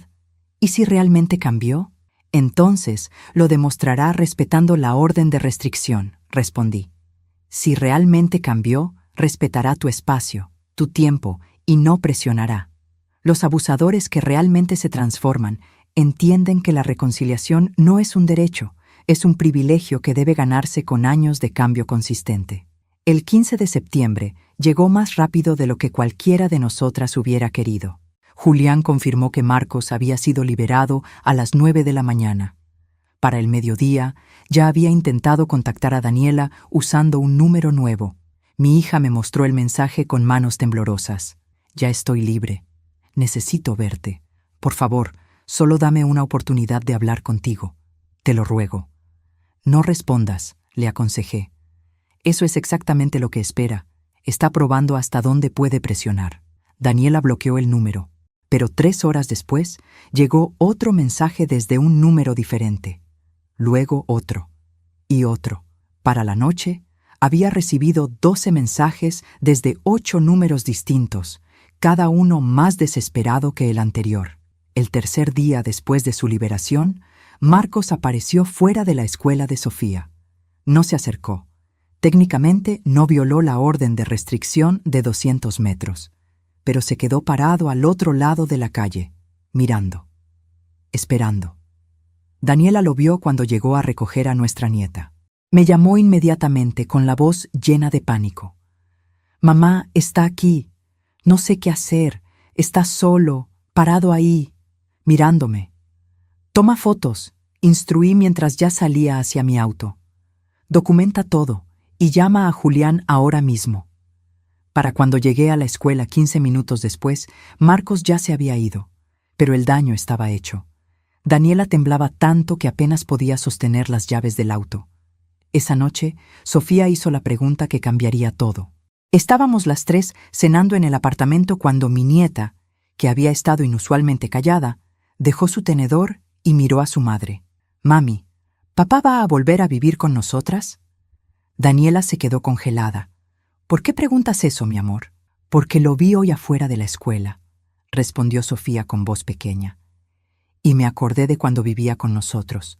Speaker 1: ¿Y si realmente cambió? Entonces lo demostrará respetando la orden de restricción, respondí. Si realmente cambió, respetará tu espacio, tu tiempo, y no presionará. Los abusadores que realmente se transforman entienden que la reconciliación no es un derecho, es un privilegio que debe ganarse con años de cambio consistente. El 15 de septiembre llegó más rápido de lo que cualquiera de nosotras hubiera querido. Julián confirmó que Marcos había sido liberado a las 9 de la mañana. Para el mediodía, ya había intentado contactar a Daniela usando un número nuevo. Mi hija me mostró el mensaje con manos temblorosas. Ya estoy libre. Necesito verte. Por favor, solo dame una oportunidad de hablar contigo. Te lo ruego. No respondas, le aconsejé. Eso es exactamente lo que espera. Está probando hasta dónde puede presionar. Daniela bloqueó el número, pero 3 horas después llegó otro mensaje desde un número diferente. Luego otro. Y otro. Para la noche, había recibido 12 mensajes desde 8 números distintos, cada uno más desesperado que el anterior. El tercer día después de su liberación, Marcos apareció fuera de la escuela de Sofía. No se acercó. Técnicamente no violó la orden de restricción de 200 metros, pero se quedó parado al otro lado de la calle, mirando, esperando. Daniela lo vio cuando llegó a recoger a nuestra nieta. Me llamó inmediatamente con la voz llena de pánico. «Mamá, está aquí. No sé qué hacer. Está solo, parado ahí, mirándome. Toma fotos», instruí mientras ya salía hacia mi auto. «Documenta todo y llama a Julián ahora mismo». Para cuando llegué a la escuela 15 minutos después, Marcos ya se había ido, pero el daño estaba hecho. Daniela temblaba tanto que apenas podía sostener las llaves del auto. Esa noche, Sofía hizo la pregunta que cambiaría todo. Estábamos las 3 cenando en el apartamento cuando mi nieta, que había estado inusualmente callada, dejó su tenedor y miró a su madre. «Mami, ¿papá va a volver a vivir con nosotras?». Daniela se quedó congelada. ¿Por qué preguntas eso, mi amor? Porque lo vi hoy afuera de la escuela, respondió Sofía con voz pequeña. Y me acordé de cuando vivía con nosotros,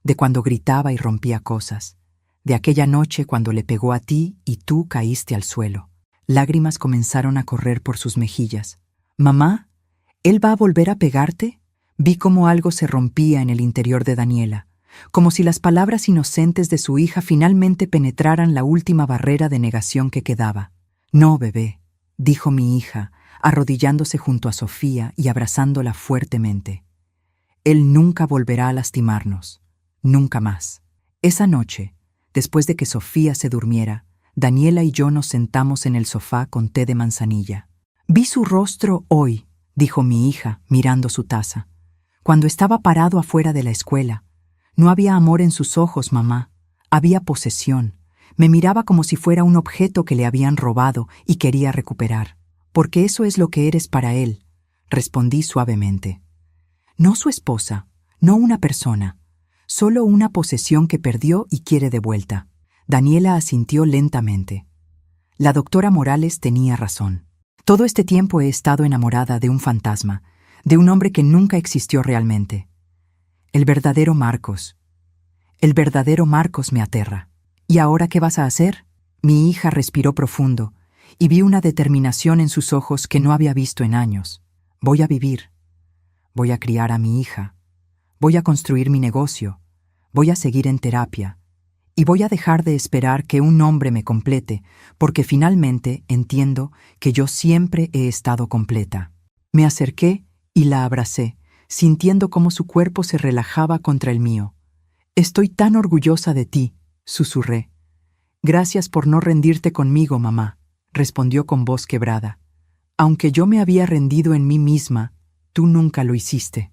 Speaker 1: de cuando gritaba y rompía cosas, de aquella noche cuando le pegó a ti y tú caíste al suelo. Lágrimas comenzaron a correr por sus mejillas. «Mamá, ¿él va a volver a pegarte?» Vi cómo algo se rompía en el interior de Daniela, como si las palabras inocentes de su hija finalmente penetraran la última barrera de negación que quedaba. «No, bebé», dijo mi hija, arrodillándose junto a Sofía y abrazándola fuertemente. «Él nunca volverá a lastimarnos, nunca más». Esa noche, después de que Sofía se durmiera, Daniela y yo nos sentamos en el sofá con té de manzanilla. «Vi su rostro hoy», dijo mi hija, mirando su taza, «cuando estaba parado afuera de la escuela. No había amor en sus ojos, mamá. Había posesión. Me miraba como si fuera un objeto que le habían robado y quería recuperar. Porque eso es lo que eres para él», respondí suavemente. «No su esposa, no una persona, solo una posesión que perdió y quiere de vuelta». Daniela asintió lentamente. La doctora Morales tenía razón. Todo este tiempo he estado enamorada de un fantasma, de un hombre que nunca existió realmente. El verdadero Marcos. El verdadero Marcos me aterra. ¿Y ahora qué vas a hacer? Mi hija respiró profundo, y vi una determinación en sus ojos que no había visto en años. Voy a vivir. Voy a criar a mi hija. Voy a construir mi negocio. Voy a seguir en terapia. Y voy a dejar de esperar que un hombre me complete, porque finalmente entiendo que yo siempre he estado completa. Me acerqué y la abracé, sintiendo cómo su cuerpo se relajaba contra el mío. «Estoy tan orgullosa de ti», susurré. «Gracias por no rendirte conmigo, mamá», respondió con voz quebrada. «Aunque yo me había rendido en mí misma, tú nunca lo hiciste».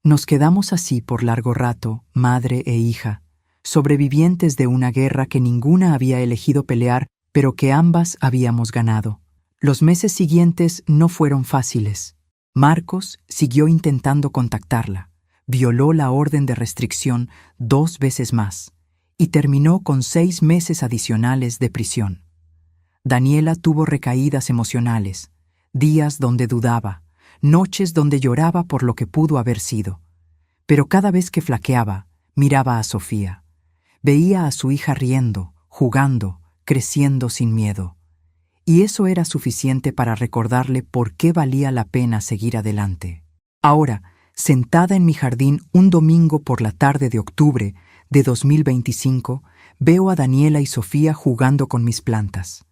Speaker 1: Nos quedamos así por largo rato, madre e hija, sobrevivientes de una guerra que ninguna había elegido pelear, pero que ambas habíamos ganado. Los meses siguientes no fueron fáciles. Marcos siguió intentando contactarla, violó la orden de restricción 2 veces más y terminó con 6 meses adicionales de prisión. Daniela tuvo recaídas emocionales, días donde dudaba, noches donde lloraba por lo que pudo haber sido. Pero cada vez que flaqueaba, miraba a Sofía. Veía a su hija riendo, jugando, creciendo sin miedo. Y eso era suficiente para recordarle por qué valía la pena seguir adelante. Ahora, sentada en mi jardín un domingo por la tarde de octubre de 2025, veo a Daniela y Sofía jugando con mis plantas.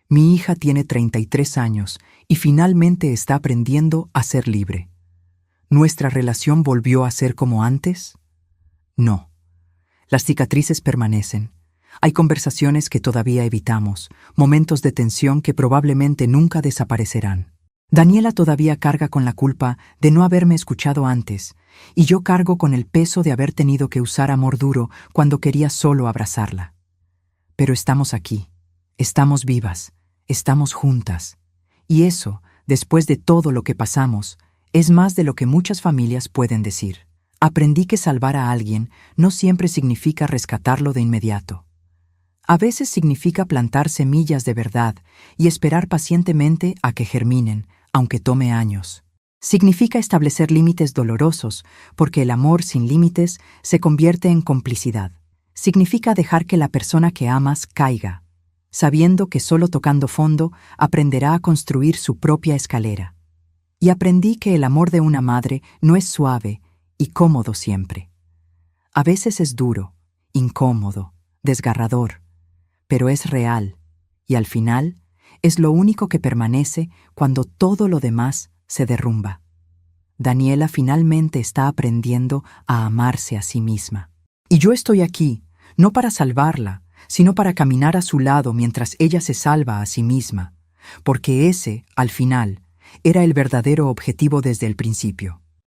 Speaker 1: Mi hija tiene 33 años y finalmente está aprendiendo a ser libre. ¿Nuestra relación volvió a ser como antes? No. Las cicatrices permanecen. Hay conversaciones que todavía evitamos, momentos de tensión que probablemente nunca desaparecerán. Daniela todavía carga con la culpa de no haberme escuchado antes, y yo cargo con el peso de haber tenido que usar amor duro cuando quería solo abrazarla. Pero estamos aquí, estamos vivas, estamos juntas. Y eso, después de todo lo que pasamos, es más de lo que muchas familias pueden decir. Aprendí que salvar a alguien no siempre significa rescatarlo de inmediato. A veces significa plantar semillas de verdad y esperar pacientemente a que germinen, aunque tome años. Significa establecer límites dolorosos, porque el amor sin límites se convierte en complicidad. Significa dejar que la persona que amas caiga, sabiendo que solo tocando fondo aprenderá a construir su propia escalera. Y aprendí que el amor de una madre no es suave y cómodo siempre. A veces es duro, incómodo, desgarrador, pero es real, y al final es lo único que permanece cuando todo lo demás se derrumba. Daniela finalmente está aprendiendo a amarse a sí misma. Y yo estoy aquí, no para salvarla, sino para caminar a su lado mientras ella se salva a sí misma, porque ese, al final, era el verdadero objetivo desde el principio.